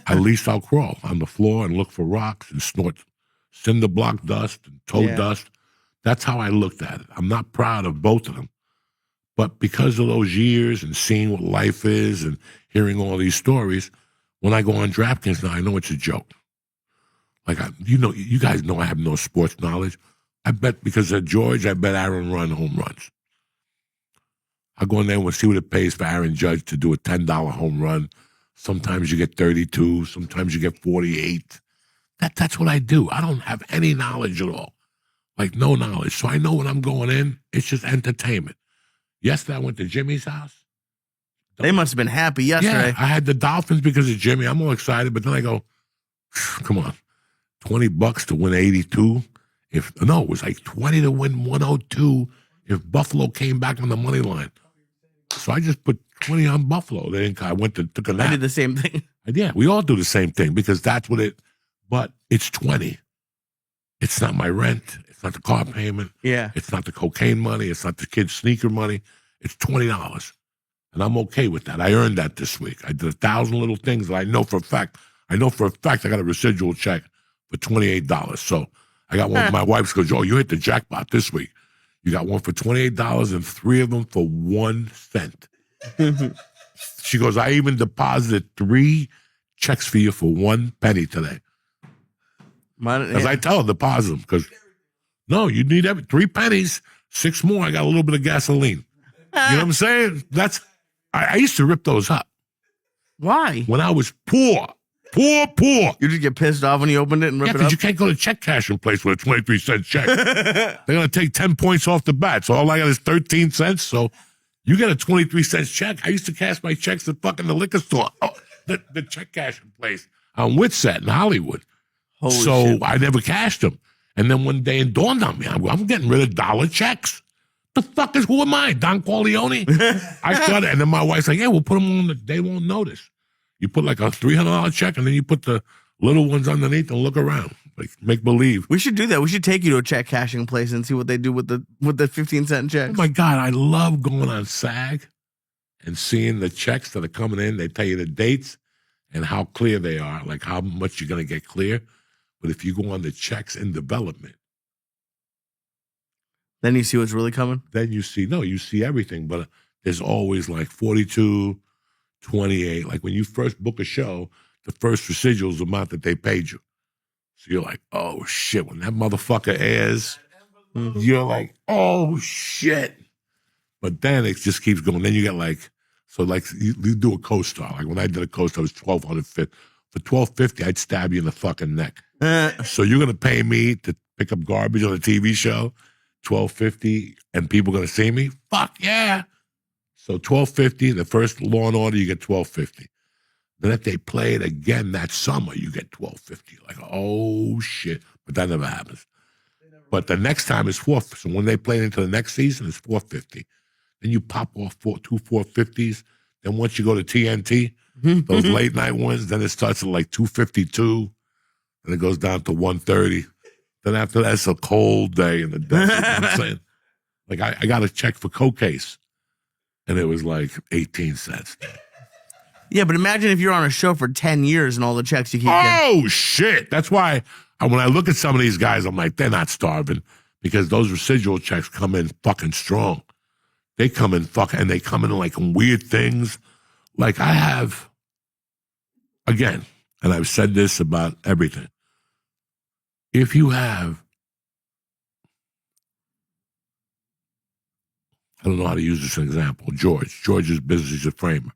At least I'll crawl on the floor and look for rocks and snort cinder block dust and toe dust. That's how I looked at it. I'm not proud of both of them. But because of those years and seeing what life is and hearing all these stories, when I go on DraftKings now, I know it's a joke. Like, you guys know I have no sports knowledge. I bet because of George, I bet Aaron run home runs. I go in there and we'll see what it pays for Aaron Judge to do a $10 home run. Sometimes you get 32. Sometimes you get 48. That's what I do. I don't have any knowledge at all. Like, no knowledge. So I know when I'm going in, it's just entertainment. Yesterday, I went to Jimmy's house. They must have been happy yesterday. Yeah, I had the Dolphins because of Jimmy. I'm all excited, but then I go, come on, $20 to win 82. It was like 20 to win 102 if Buffalo came back on the money line. So I just put 20 on Buffalo. I took a nap. I did the same thing. Yeah, we all do the same thing because that's what but it's 20. It's not my rent. It's not the car payment. Yeah. It's not the cocaine money. It's not the kid's sneaker money. It's $20. And I'm okay with that. I earned that this week. I did 1,000 little things that I know for a fact. I got a residual check for $28. So I got one. My wife goes, "Oh, you hit the jackpot this week. You got one for $28 and 3 of them for 1 cent." She goes, "I even deposited 3 checks for you for 1 penny today." As I tell her, deposit them because no, you need 3 pennies, 6 more. I got a little bit of gasoline. You know what I'm saying? I used to rip those up. Why? When I was poor. Poor. You just get pissed off when you opened it and rip Yeah, it because up? you can't go to check cashing place with a 23-cent check. They're going to take 10 points off the bat. So all I got is 13 cents. So you get a 23-cent check. I used to cash my checks at fucking the liquor store. Oh, the check cashing place on Whitsett in Hollywood. Holy so shit. I never cashed them. And then one day it dawned on me, I'm getting rid of dollar checks. The fuck is, who am I, Don Corleone? I thought it. And then my wife's like, yeah, we'll put them on, they won't notice. You put like a $300 check and then you put the little ones underneath and look around. Like, make believe. We should do that. We should take you to a check cashing place and see what they do with the 15-cent checks. Oh my God, I love going on SAG and seeing the checks that are coming in. They tell you the dates and how clear they are, like how much you're going to get clear. But if you go on the checks in development, Then you see what's really coming? then you see everything. But there's always like 42, 28. Like when you first book a show, the first residual is the amount that they paid you. So you're like, oh shit, when that motherfucker airs, you're like, oh shit. But then it just keeps going. Then you get like, so like you do a co-star. Like when I did a co-star, it was $1,250. For $1,250, I'd stab you in the fucking neck. So you're gonna pay me to pick up garbage on a TV show, $1,250, and people gonna see me? Fuck yeah. So $1,250, the first Law and Order, you get $1,250. Then if they play it again that summer, you get $1,250. Like, oh shit. But that never happens. But the next time is $450. So when they play it into the next season, it's $450. Then you pop off two $450s. Then once you go to TNT, those late night ones, then it starts at like $252. And it goes down to $130. Then after that, it's a cold day in the desert. You know what I'm saying? Like I got a check for coke case. And it was like 18 cents. Yeah, but imagine if you're on a show for 10 years and all the checks you keep getting. Oh, shit. That's why when I look at some of these guys, I'm like, they're not starving because those residual checks come in fucking strong. They come in and they come in like weird things. Like I have, again, and I've said this about everything. If you have, I don't know how to use this example, George's business is a framer.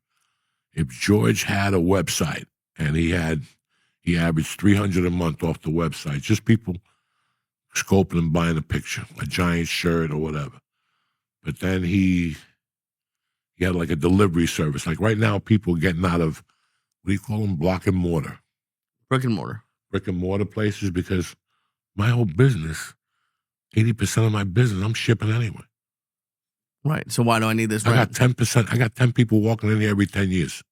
If George had a website and he averaged $300 a month off the website, just people scoping and buying a picture, a giant shirt or whatever. But then he had like a delivery service. Like right now, people are getting out of, what do you call them? Block and mortar. Brick and mortar. Brick and mortar places, because my whole business, 80% of my business, I'm shipping anyway. Right. So why do I need this? I got 10%. I got 10 people walking in here every 10 years.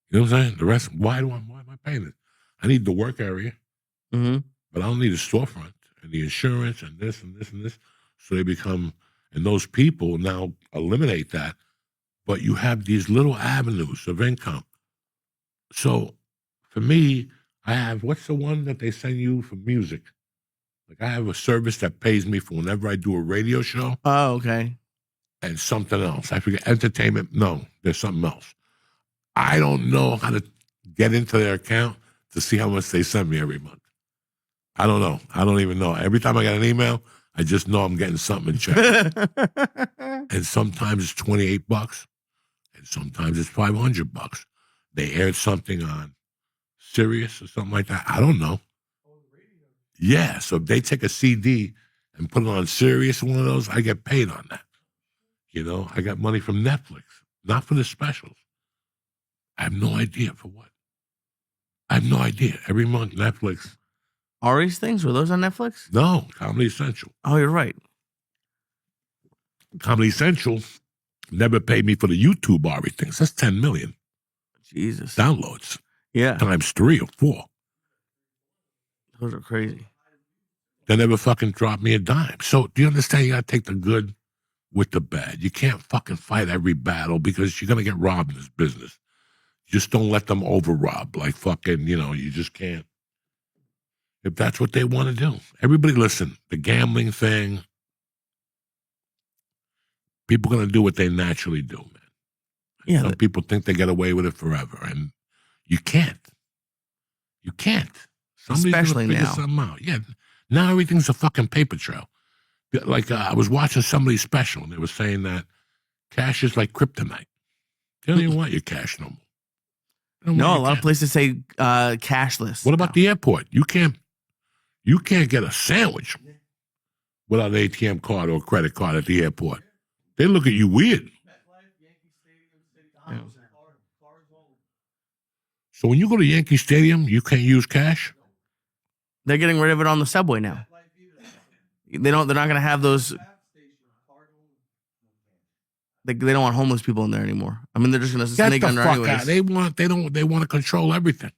You know what I'm saying? The rest, why am I paying it? I need the work area, but I don't need a storefront and the insurance and this and this and this. So they become, and those people now eliminate that. But you have these little avenues of income. So for me, I have, what's the one that they send you for music? Like I have a service that pays me for whenever I do a radio show. Oh, okay. And something else. I forget, entertainment. No, there's something else. I don't know how to get into their account to see how much they send me every month. I don't know. I don't even know. Every time I get an email, I just know I'm getting something in check. And sometimes it's $28, and sometimes it's $500. They aired something on Sirius or something like that. I don't know. Yeah, so if they take a CD and put it on Sirius, one of those, I get paid on that. You know, I got money from Netflix, not for the specials. I have no idea for what. I have no idea. Every month, Netflix. Ari's things, were those on Netflix? No, Comedy Central. Oh, you're right. Comedy Central never paid me for the YouTube Ari things. That's 10 million Jesus. downloads. Yeah. Times 3 or 4. Those are crazy. They never fucking dropped me a dime. So do you understand? You got to take the good with the bad. You can't fucking fight every battle because you're going to get robbed in this business. Just don't let them over-rob. Like fucking, you just can't. If that's what they want to do. Everybody listen, the gambling thing, people are going to do what they naturally do, man. Yeah. Some people think they get away with it forever, and you can't. You can't. Somebody's Especially gonna figure now. something out. Yeah, now everything's a fucking paper trail. Like I was watching somebody's special, and they were saying that cash is like kryptonite. They don't even want your cash no more. They don't No, a want lot your of cash. places say cashless. What about the airport? You can't get a sandwich without an ATM card or a credit card at the airport. They look at you weird. Yeah. So when you go to Yankee Stadium, you can't use cash? They're getting rid of it on the subway now. They're not going to have those. They don't want homeless people in there anymore. I mean, they're just going to Get sneak the under fuck anyways. out. They want to control everything.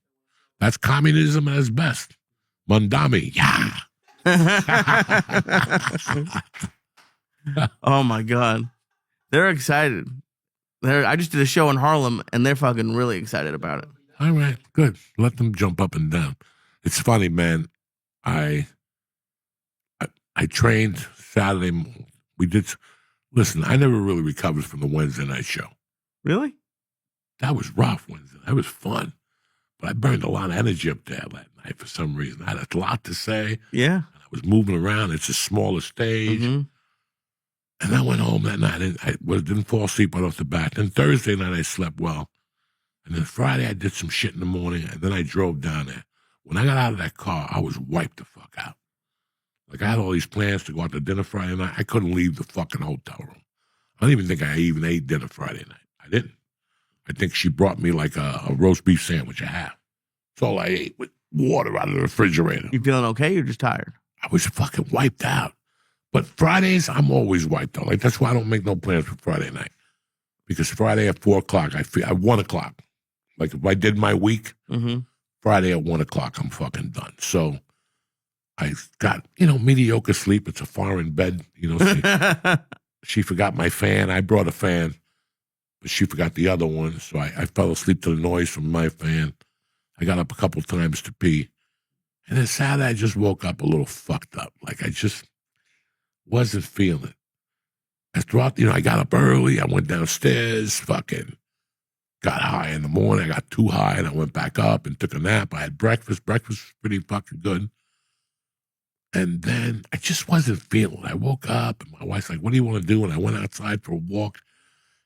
That's communism at its best. Mandami. Yeah. Oh my God. They're excited. I just did a show in Harlem and they're fucking really excited about it. All right, good. Let them jump up and down. It's funny, man. I trained Saturday. Listen, I never really recovered from the Wednesday night show. Really? That was rough Wednesday. That was fun. But I burned a lot of energy up there that night for some reason. I had a lot to say. Yeah. I was moving around. It's a smaller stage. Mm-hmm. And I went home that night. I didn't fall asleep right off the bat. Then Thursday night, I slept well. And then Friday, I did some shit in the morning. And then I drove down there. When I got out of that car, I was wiped the fuck out. Like, I had all these plans to go out to dinner Friday night. I couldn't leave the fucking hotel room. I don't even think I even ate dinner Friday night. I didn't. I think she brought me like a roast beef sandwich, a half. That's all I ate with water out of the refrigerator. You feeling okay? You're just tired. I was fucking wiped out. But Fridays, I'm always wiped out. Like, that's why I don't make no plans for Friday night. Because Friday at 4 o'clock, I feel at 1 o'clock. Like, if I did my week, Friday at 1 o'clock, I'm fucking done. So I got, mediocre sleep. It's a foreign bed. She forgot my fan. I brought a fan, but she forgot the other one. So I fell asleep to the noise from my fan. I got up a couple times to pee. And then Saturday, I just woke up a little fucked up. Like, I just wasn't feeling it. And throughout, I got up early. I went downstairs, fucking got high in the morning. I got too high, and I went back up and took a nap. I had breakfast. Breakfast was pretty fucking good. And then I just wasn't feeling it. I woke up, and my wife's like, what do you want to do? And I went outside for a walk,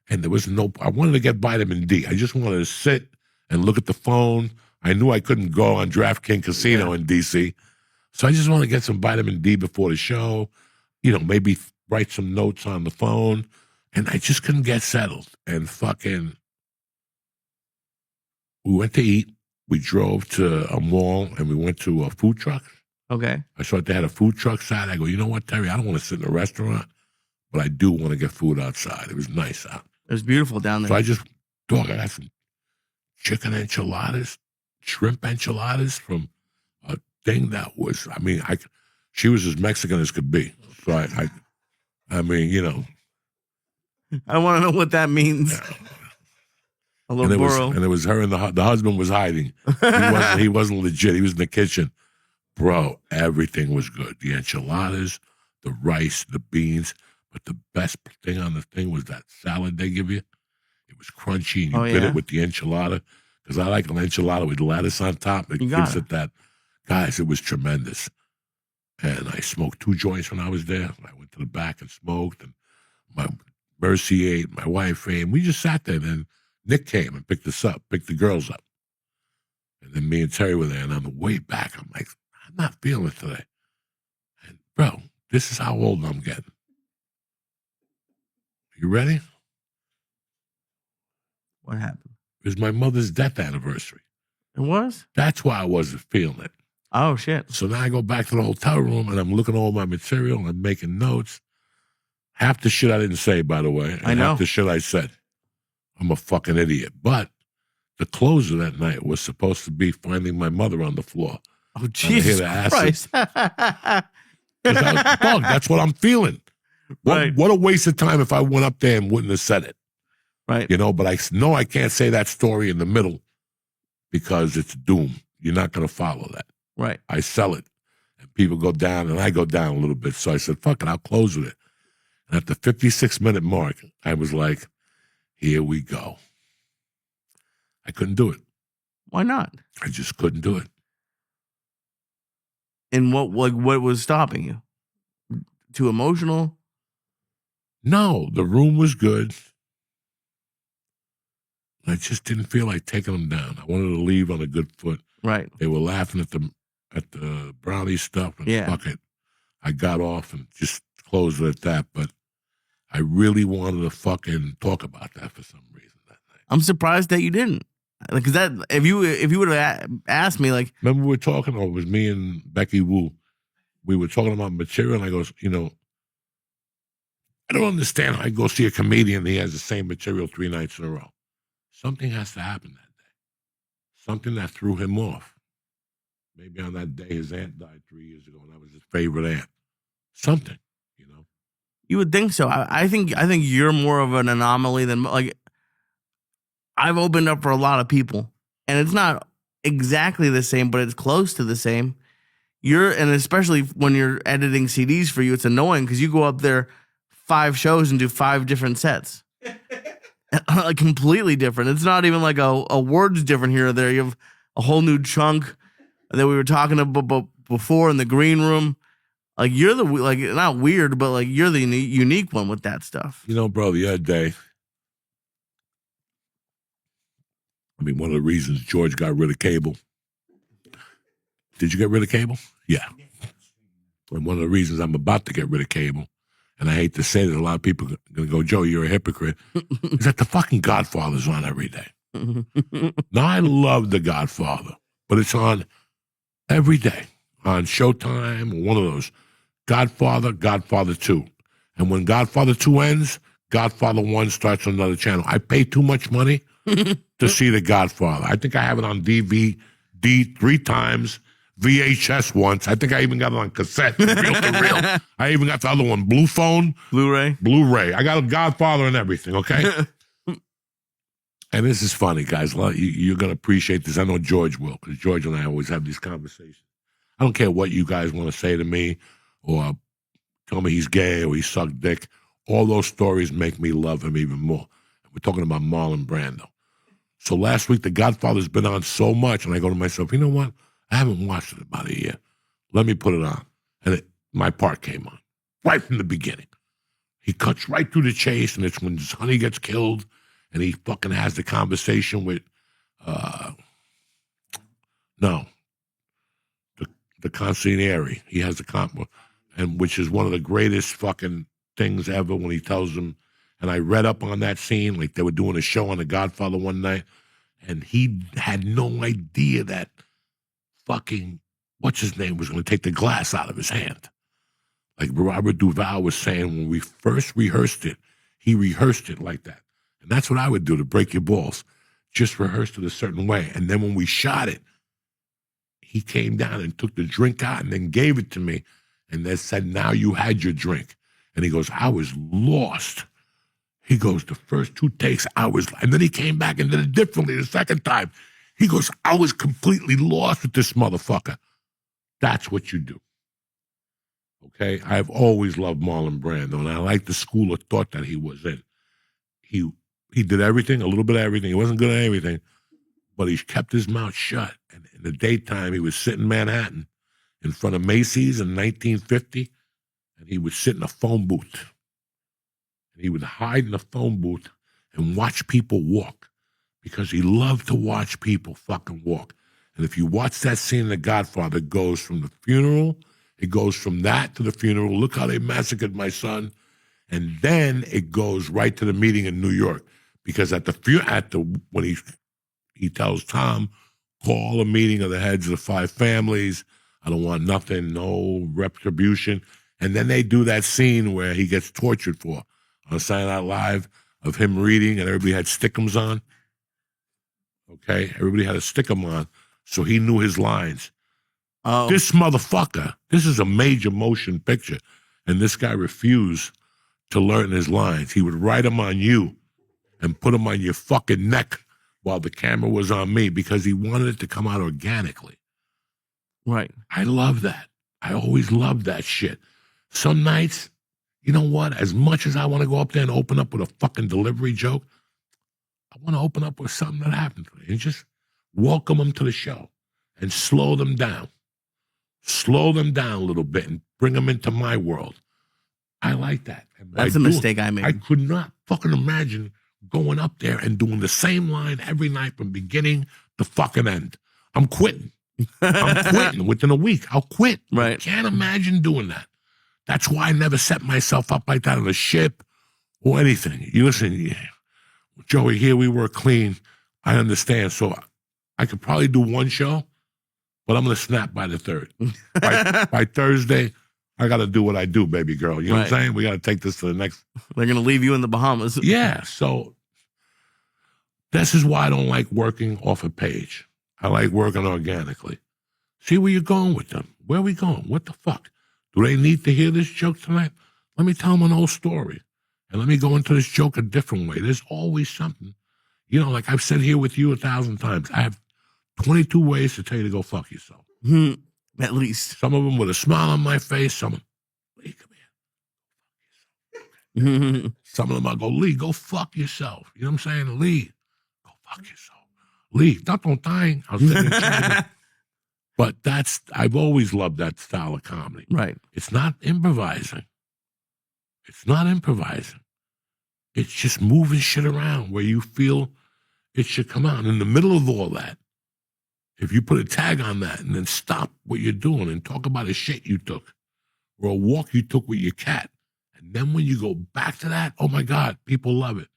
and there was I wanted to get vitamin D. I just wanted to sit and look at the phone. I knew I couldn't go on DraftKings Casino in D.C., so I just wanted to get some vitamin D before the show, maybe write some notes on the phone, and I just couldn't get settled. And fucking, we went to eat. We drove to a mall, and we went to a food truck. Okay. I saw they had a food truck side. I go, you know what, Terry? I don't want to sit in a restaurant, but I do want to get food outside. It was nice out. It was beautiful down there. So I got some chicken enchiladas, shrimp enchiladas from a thing that was, she was as Mexican as could be. So I mean, I want to know what that means. A little burro. And it was her and the husband was hiding. He wasn't legit. He was in the kitchen. Bro, everything was good. The enchiladas, the rice, the beans. But the best thing on the thing was that salad they give you. It was crunchy, and you bit it with the enchilada. Because I like an enchilada with lettuce on top. It gives it that. Guys, it was tremendous. And I smoked 2 joints when I was there. I went to the back and smoked. And my Mercy ate, my wife ate. And we just sat there. And then Nick came and picked us up, picked the girls up. And then me and Terry were there. And on the way back, I'm like, I'm not feeling it today. And, bro, this is how old I'm getting. You ready? What happened? It was my mother's death anniversary. It was? That's why I wasn't feeling it. Oh, shit. So now I go back to the hotel room, and I'm looking over my material, and I'm making notes. Half the shit I didn't say, by the way. And I know. Half the shit I said. I'm a fucking idiot. But the closer that night was supposed to be finding my mother on the floor. Oh, Jesus Christ. Dog, that's what I'm feeling. Right. What a waste of time if I went up there and wouldn't have said it. Right. But I know I can't say that story in the middle because it's doom. You're not going to follow that. Right. I sell it. And people go down, and I go down a little bit. So I said, fuck it, I'll close with it. And at the 56-minute mark, I was like, here we go. I couldn't do it. Why not? I just couldn't do it. And what was stopping you? Too emotional? No, the room was good. I just didn't feel like taking them down. I wanted to leave on a good foot. Right. They were laughing at the brownie stuff, and fuck it. I got off and just closed it at that. But I really wanted to fucking talk about that for some reason that night. I'm surprised that you didn't. Because that if you would have asked me, like, remember we were talking, it was me and Becky Wu. We were talking about material, and I goes, I don't understand how I go see a comedian and he has the same material 3 nights in a row. Something has to happen that day. Something that threw him off. Maybe on that day his aunt died 3 years ago, and that was his favorite aunt. Something, You would think so. I think you're more of an anomaly than, like, I've opened up for a lot of people, and it's not exactly the same, but it's close to the same. And especially when you're editing CDs for you, it's annoying because you go up there 5 shows and do 5 different sets. Like, completely different. It's not even like a word's different here or there. You have a whole new chunk that we were talking about before in the green room. Like, you're not weird, but like you're the unique one with that stuff. Bro, the other day, one of the reasons George got rid of cable. Did you get rid of cable? Yeah. And one of the reasons I'm about to get rid of cable, and I hate to say that, a lot of people are going to go, Joe, you're a hypocrite, is that the fucking Godfather's on every day. Now, I love The Godfather, but it's on every day on Showtime or one of those. Godfather, Godfather 2. And when Godfather 2 ends, Godfather 1 starts on another channel. I pay too much money to see The Godfather. I think I have it on DVD 3 times, VHS once. I think I even got it on cassette, reel to reel. I even got the other one, Blue Phone. Blu-ray. I got a Godfather and everything, okay? And this is funny, guys. You're going to appreciate this. I know George will, because George and I always have these conversations. I don't care what you guys want to say to me or tell me he's gay or he sucked dick. All those stories make me love him even more. We're talking about Marlon Brando. So last week, The Godfather's been on so much, and I go to myself, you know what? I haven't watched it about a year. Let me put it on. And my part came on right from the beginning. He cuts right through the chase, and it's when his honey gets killed, and he fucking has the conversation with, the consigliere. He has the and which is one of the greatest fucking things ever when he tells them. And I read up on that scene, like they were doing a show on The Godfather one night, and he had no idea that fucking, what's his name, was going to take the glass out of his hand. Like Robert Duvall was saying, when we first rehearsed it, he rehearsed it like that. And that's what I would do to break your balls. Just rehearsed it a certain way. And then when we shot it, he came down and took the drink out and then gave it to me. And they said, now you had your drink. And he goes, I was lost. He goes, the first 2 takes, and then he came back and did it differently the second time. He goes, I was completely lost with this motherfucker. That's what you do. Okay? I've always loved Marlon Brando, and I like the school of thought that he was in. He did everything, a little bit of everything. He wasn't good at everything, but he kept his mouth shut. And in the daytime, he would sit in Manhattan in front of Macy's in 1950, and he would sit in a phone booth. And he would hide in a phone booth and watch people walk because he loved to watch people fucking walk. And if you watch that scene in The Godfather, it goes from the funeral, it goes from that to the funeral. Look how they massacred my son. And then it goes right to the meeting in New York because when he tells Tom, call a meeting of the heads of the 5 families. I don't want nothing, no retribution. And then they do that scene where he gets tortured for on Saturday Night Live of him reading, and everybody had stickums on. Okay? Everybody had a stickum on, so he knew his lines. Oh. This motherfucker, this is a major motion picture, and this guy refused to learn his lines. He would write them on you and put them on your fucking neck while the camera was on me because he wanted it to come out organically. Right. I love that. I always loved that shit. Some nights, you know what? As much as I want to go up there and open up with a fucking delivery joke, I want to open up with something that happened to me and just welcome them to the show and slow them down. Slow them down a little bit and bring them into my world. I like that. That's a mistake I made. I could not fucking imagine going up there and doing the same line every night from beginning to fucking end. I'm quitting. I'm quitting within a week. I'll quit. Right. I can't imagine doing that. That's why I never set myself up like that on a ship or anything. You listen, Joey, here we work clean. I understand. So I could probably do one show, but I'm going to snap by the third. By Thursday, I got to do what I do, baby girl. You know what I'm saying? We got to take this to the next. They're going to leave you in the Bahamas. Yeah. So this is why I don't like working off a page. I like working organically. See where you're going with them. Where are we going? What the fuck? Do they need to hear this joke tonight? Let me tell them an old story. And let me go into this joke a different way. There's always something. You know, like I've said here with you 1,000 times, I have 22 ways to tell you to go fuck yourself. At least. Some of them with a smile on my face. Some of them, Lee, come here. Some of them I'll go, Lee, go fuck yourself. You know what I'm saying? Lee, go fuck yourself. Lee, don't dying. I'll sit there. But I've always loved that style of comedy. Right. It's not improvising. It's not improvising. It's just moving shit around where you feel it should come out. In the middle of all that, if you put a tag on that and then stop what you're doing and talk about a shit you took or a walk you took with your cat, and then when you go back to that, oh my God, people love it.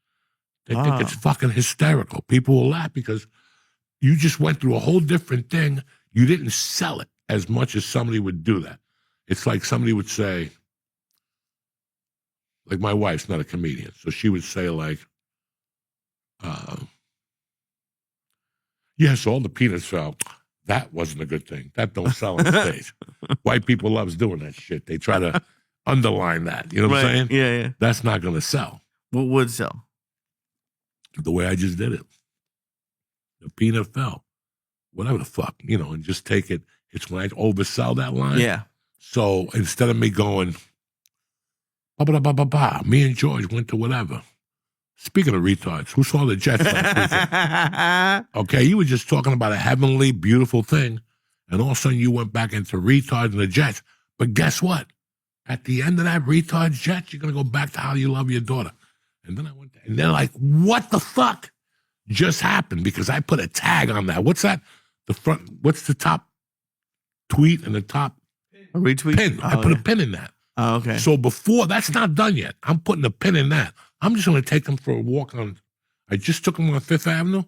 They think it's fucking hysterical. People will laugh because you just went through a whole different thing. You didn't sell it as much as somebody would do that. It's like somebody would say, like my wife's not a comedian, so she would say like, yes, all the peanuts fell. That wasn't a good thing. That don't sell on stage. White people loves doing that shit. They try to underline that. You know what I'm saying? Yeah. That's not going to sell. What would sell? The way I just did it. The peanut fell. Whatever the fuck, and just take it. It's when I oversell that line. Yeah. So instead of me going, me and George went to whatever. Speaking of retards, who saw the Jets last weekend? Okay, you were just talking about a heavenly, beautiful thing, and all of a sudden you went back into retards and the Jets. But guess what? At the end of that retards Jets, you're going to go back to how you love your daughter. And then and they're like, what the fuck just happened? Because I put a tag on that. What's that? What's the top tweet and the top a retweet? Pin. I put a pin in that. Oh, okay. So before, that's not done yet. I'm putting a pin in that. I'm just going to take them for a walk I just took them on Fifth Avenue,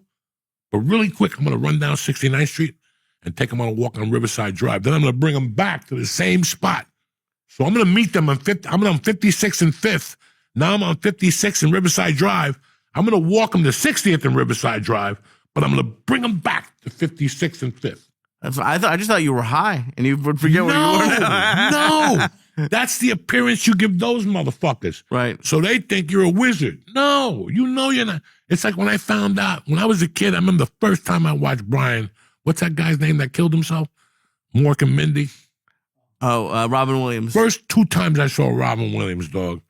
but really quick, I'm going to run down 69th Street and take them on a walk on Riverside Drive. Then I'm going to bring them back to the same spot. So I'm going to meet them on 56th and 5th. Now I'm on 56th and Riverside Drive. I'm going to walk them to 60th and Riverside Drive, but I'm going to bring them back to 56th and 5th. I just thought you were high and you would forget where you were. No. That's the appearance you give those motherfuckers. Right. So they think you're a wizard. No, you're not. It's like when I found out, when I was a kid, I remember the first time I watched Brian, what's that guy's name that killed himself? Mork and Mindy. Oh, Robin Williams. First 2 times I saw Robin Williams, dog,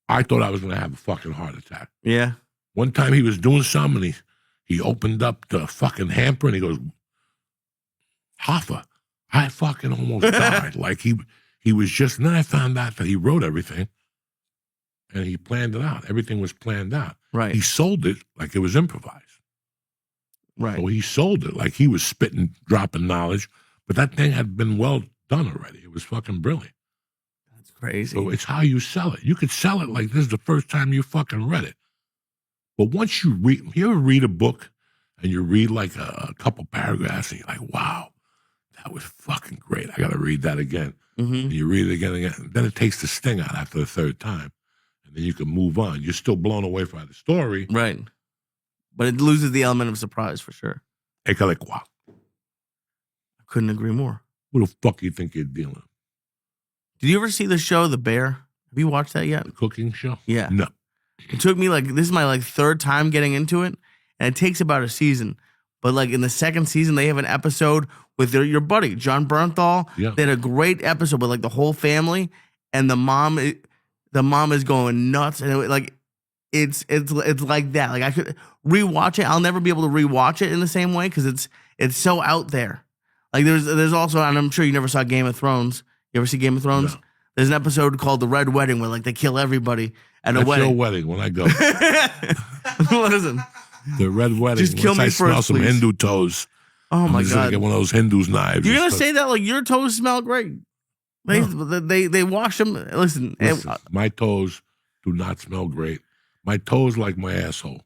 I thought I was going to have a fucking heart attack. Yeah. One time he was doing something and he opened up the fucking hamper and he goes, Hoffa, I fucking almost died. Like he was just, and then I found out that he wrote everything and he planned it out. Everything was planned out. Right. He sold it like it was improvised. Right. So he sold it like he was spitting, dropping knowledge, but that thing had been well done already. It was fucking brilliant. That's crazy. So it's how you sell it. You could sell it like this is the first time you fucking read it. But once you ever read a book and you read like a couple paragraphs and you're like, wow, that was fucking great. I got to read that again. Mm-hmm. And you read it again and again. Then it takes the sting out after the third time. And then you can move on. You're still blown away by the story. Right. But it loses the element of surprise for sure. Ekalekwa. I couldn't agree more. Who the fuck you think you're dealing with? Did you ever see the show The Bear? Have you watched that yet? The cooking show? Yeah. No. It took me this is my third time getting into it. And it takes about a season. But in the second season, they have an episode with your buddy, John Bernthal. Yeah. They had a great episode with the whole family. And the mom is going nuts. And it's like that. I could rewatch it. I'll never be able to rewatch it in the same way because it's so out there. There's also, and I'm sure you never saw Game of Thrones. You ever see Game of Thrones? No. There's an episode called The Red Wedding where like they kill everybody at a That's wedding. your wedding when I go. Listen, The Red Wedding. Just kill Once me I first, smell some please. Hindu toes. oh my I'm just gonna god, get one of those Hindus knives. you're and gonna stuff. say that like your toes smell great. They wash them. Listen, My toes do not smell great. My toes like my asshole.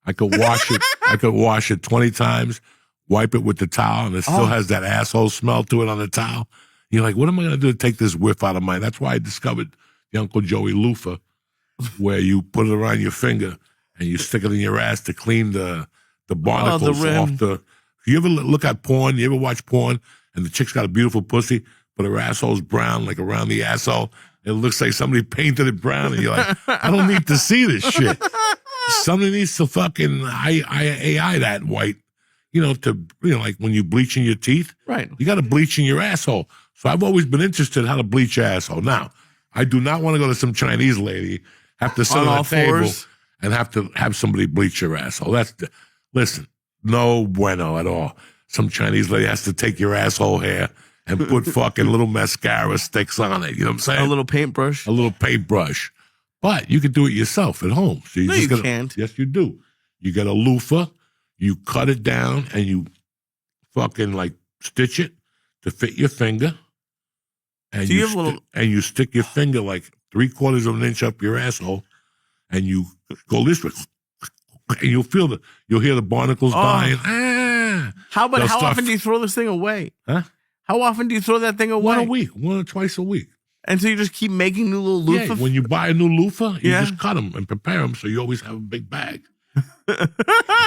I could wash it. I could wash it 20 times, wipe it with the towel, and it still has that asshole smell to it on the towel. You're like, what am I going to do to take this whiff out of mine? That's why I discovered the Uncle Joey loofah, where you put it around your finger and you stick it in your ass to clean the barnacles rim. off the. You ever look at porn? You ever watch porn and the chick's got a beautiful pussy, but her asshole's brown, like around the asshole? It looks like somebody painted it brown, and you're like, I don't need to see this shit. Somebody needs to fucking AI that white, like when you bleaching your teeth, right. you got to bleach in your asshole. So I've always been interested in how to bleach your asshole. Now, I do not want to go to some Chinese lady, have to sit On on all a table fours? and have to have somebody bleach your asshole. Listen, no bueno at all. Some Chinese lady has to take your asshole hair and put fucking little mascara sticks on it. You know what I'm saying? A little paintbrush. A little paintbrush. But you can do it yourself at home. So No, you can't. Yes, you do. You get a loofah, you cut it down, and you fucking like stitch it to fit your finger. And So you have a little- and you stick your finger like 3/4 of an inch up your asshole, and you go this way, and you'll hear the barnacles dying. How They'll start- often do you throw this thing away? Huh? How often do you throw that thing away? One a week, one or twice a week. And so you just keep making new little loofah? Yeah, when you buy a new loofah, you Yeah. just cut them and prepare them so you always have a big bag.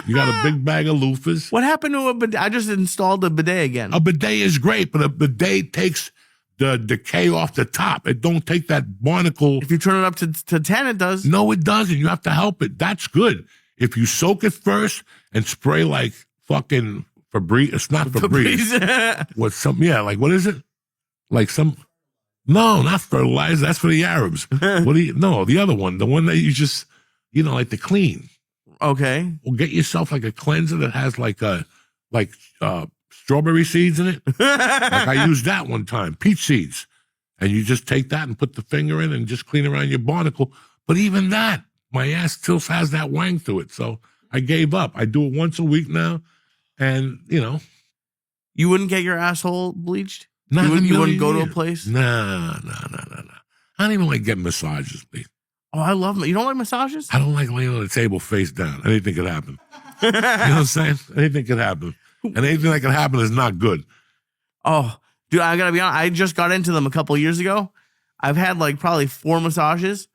You got a big bag of loofahs. What happened to a bidet? I just installed a bidet again. A bidet is great, but a bidet takes the decay off the top. It don't take that barnacle. If you turn it up to 10, it does. No, it doesn't. You have to help it. That's good. If you soak it first and spray like fucking Febreze, it's not Febreze. What like what is it? Like some. No, not fertilizer. That's for the Arabs. The other one, the one that you just, like the clean. Okay. Well, get yourself like a cleanser that has like strawberry seeds in it. Like I used that one time, peach seeds, and you just take that and put the finger in and just clean around your barnacle. But even that, my ass still has that wang to it, so I gave up. I do it once a week now, and You wouldn't get your asshole bleached? not You wouldn't go to a place? Nah. I don't even like getting massages, please. Oh, I love them. You don't like massages? I don't like laying on the table face down. Anything could happen. You know what I'm saying? Anything could happen. And anything that can happen is not good. Oh, dude, I gotta be honest. I just got into them a couple of years ago. I've had like probably 4 massages.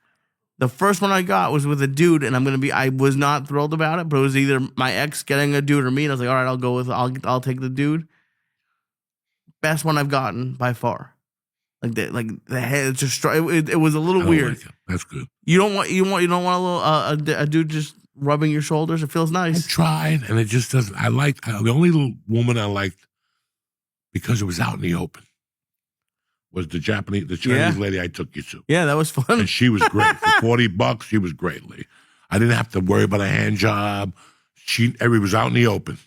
The first one I got was with a dude, and I was not thrilled about it, but it was either my ex getting a dude or me. And I was like, all right, I'll take the dude. Best one I've gotten by far. Like the head just it was a little I don't weird. like it. That's good. You don't want a little a dude just rubbing your shoulders. It feels I nice. tried, and it just doesn't. The only woman I liked because it was out in the open was the Chinese lady I took you to. Yeah, that was fun. And she was great. For $40, she was great, Lee. I didn't have to worry about a hand job. Everybody was out in the open.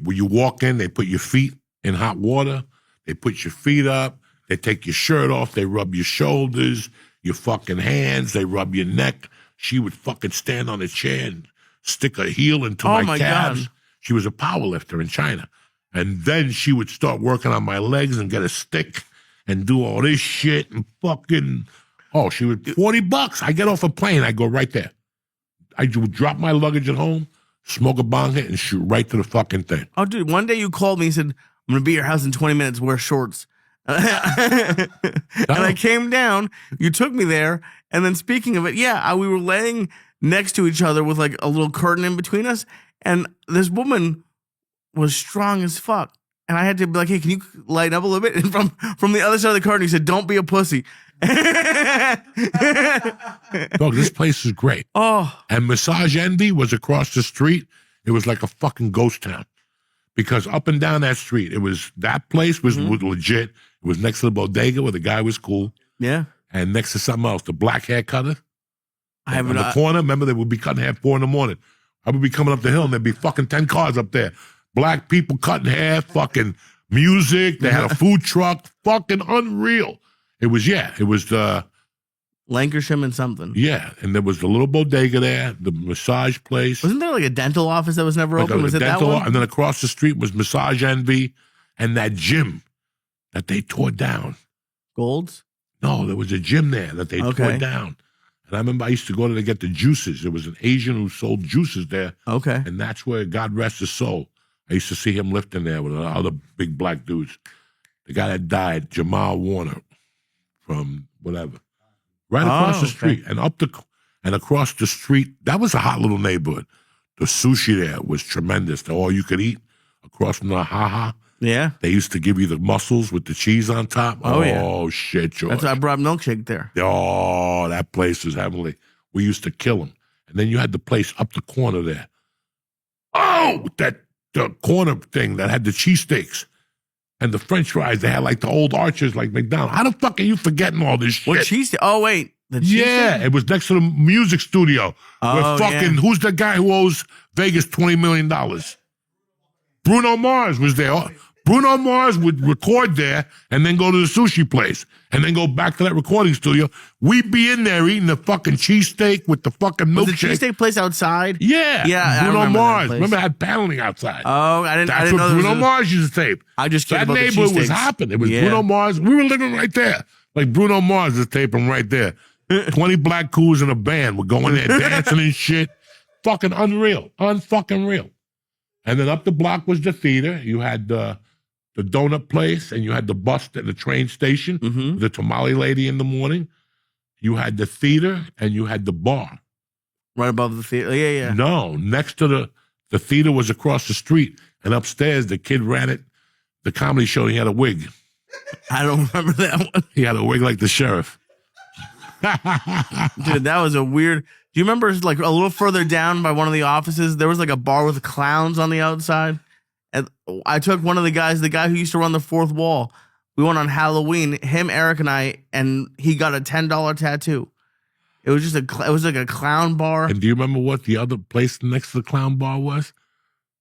When you walk in, they put your feet in hot water. They put your feet up. They take your shirt off. They rub your shoulders, your fucking hands. They rub your neck. She would fucking stand on a chair and stick her heel into my calves. God. She was a power lifter in China. And then she would start working on my legs and get a stick and do all this shit and fucking, she was $40. I get off a plane, I go right there. I would drop my luggage at home, smoke a bong hit, and shoot right to the fucking thing. Oh, dude, one day you called me and said, I'm going to be at your house in 20 minutes, wear shorts. And I came down, you took me there, and then speaking of it, we were laying next to each other with like a little curtain in between us, and this woman was strong as fuck. And I had to be like, hey, can you lighten up a little bit? And from the other side of the curtain, he said, don't be a pussy. Dog, this place is great. Oh. And Massage Envy was across the street. It was like a fucking ghost town. Because up and down that street, that place was legit. It was next to the bodega where the guy was cool. Yeah. And next to something else, the black hair cutter. I haven't. On the corner, remember they would be cutting hair at 4 a.m. I would be coming up the hill and there'd be fucking 10 cars up there. Black people cutting hair, fucking music. They had a food truck. Fucking unreal. It was Lancashire and something. Yeah, and there was the little bodega there, the massage place. Wasn't there like a dental office that was never open? Was it that one? And then across the street was Massage Envy and that gym that they tore down. Gold's? No, there was a gym there that they tore down. And I remember I used to go there to get the juices. There was an Asian who sold juices there. Okay. And that's where, God rest his soul, I used to see him lifting there with other big black dudes. The guy that died, Jamal Warner, from whatever. Right across the street. And across the street, that was a hot little neighborhood. The sushi there was tremendous. The all you could eat across from the Haha. Yeah. They used to give you the mussels with the cheese on top. Oh, shit, George. That's why I brought milkshake there. Oh, that place was heavenly. We used to kill them. And then you had the place up the corner there. Oh, the corner thing that had the cheesesteaks and the French fries. They had like the old Archers, like McDonald's. How the fuck are you forgetting all this shit? What cheese? Oh, wait. It was next to the music studio. Who's the guy who owes Vegas $20 million? Bruno Mars was there. Bruno Mars would record there and then go to the sushi place and then go back to that recording studio. We'd be in there eating the fucking cheesesteak with the fucking milkshake. Was the cheesesteak place outside? Yeah. Yeah. Bruno Mars. Remember, it had paneling outside. Oh, I didn't know. That's what Bruno Mars used to tape. I just That neighborhood was hopping. It was Bruno Mars. We were living right there. Like Bruno Mars is taping right there. 20 black coos in a band were going there dancing and shit. Fucking unreal. Unfucking real. And then up the block was the theater. You had the donut place, and you had the bus at the train station, the tamale lady in the morning. You had the theater, and you had the bar. Right above the theater? Yeah. No, next to the theater was across the street, and upstairs the kid ran it, the comedy show, he had a wig. I don't remember that one. He had a wig like the sheriff. Dude, that was a weird... Do you remember, like, a little further down by one of the offices, there was like a bar with clowns on the outside? And I took one of the guy who used to run the Fourth Wall. We went on Halloween, him, Eric, and I, and he got a $10 tattoo. It was just it was like a clown bar. And do you remember what the other place next to the clown bar was?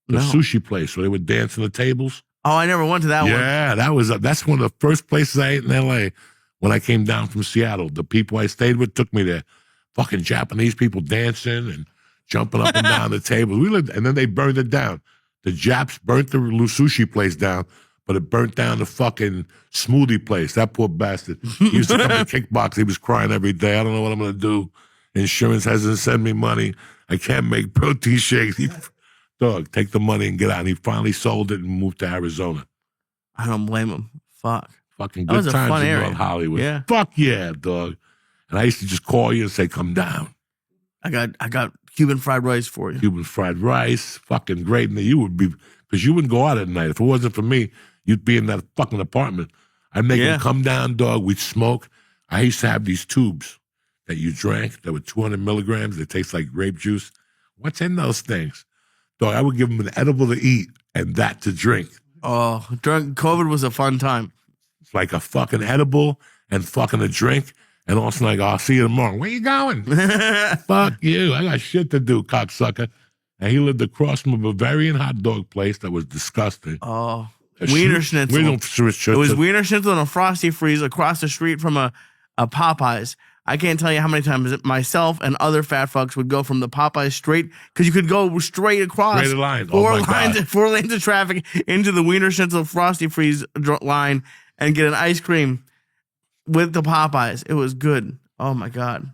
The sushi place where they would dance on the tables. Oh, I never went to that one. Yeah, that's one of the first places I ate in L.A. when I came down from Seattle. The people I stayed with took me there. Fucking Japanese people dancing and jumping up and down the tables. We lived, and then they burned it down. The Japs burnt the sushi place down, but it burnt down the fucking smoothie place. That poor bastard. He used to come to kickbox. He was crying every day. I don't know what I'm going to do. Insurance hasn't sent me money. I can't make protein shakes. Dog, take the money and get out. And he finally sold it and moved to Arizona. I don't blame him. Fuck. Fucking good times in North Hollywood. Yeah. Fuck yeah, dog. And I used to just call you and say, come down. I got Cuban fried rice for you. Cuban fried rice, fucking great. And you would be, because you wouldn't go out at night. If it wasn't for me, you'd be in that fucking apartment. I'd make him come down, dog. We'd smoke. I used to have these tubes that you drank that were 200 milligrams. They taste like grape juice. What's in those things? Dog, I would give him an edible to eat and that to drink. Oh, during COVID was a fun time. It's like a fucking edible and fucking a drink. And all of a sudden I go, I'll see you tomorrow. Where you going? Fuck you. I got shit to do, cocksucker. And he lived across from a Bavarian hot dog place that was disgusting. Oh, Wiener Schnitzel. It was Wiener Schnitzel and a Frosty Freeze across the street from a Popeyes. I can't tell you how many times myself and other fat fucks would go from the Popeyes straight, because you could go straight across four lanes of traffic into the Wiener Schnitzel Frosty Freeze line and get an ice cream with the Popeyes. It was good. Oh, my God.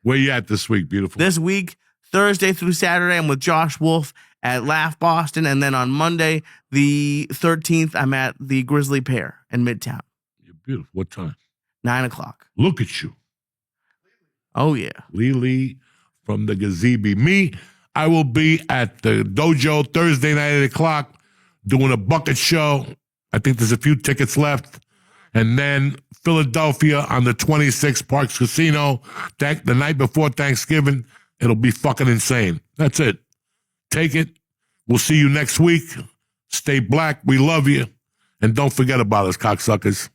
Where you at this week, beautiful? This week, Thursday through Saturday, I'm with Josh Wolf at Laugh Boston. And then on Monday, the 13th, I'm at the Grizzly Pear in Midtown. You're beautiful. What time? 9:00. Look at you. Oh, yeah. Lee from the Gazebo. Me, I will be at the Dojo Thursday night at 8 o'clock doing a bucket show. I think there's a few tickets left. And then Philadelphia on the 26th, Parks Casino, the night before Thanksgiving. It'll be fucking insane. That's it. Take it. We'll see you next week. Stay black. We love you. And don't forget about us, cocksuckers.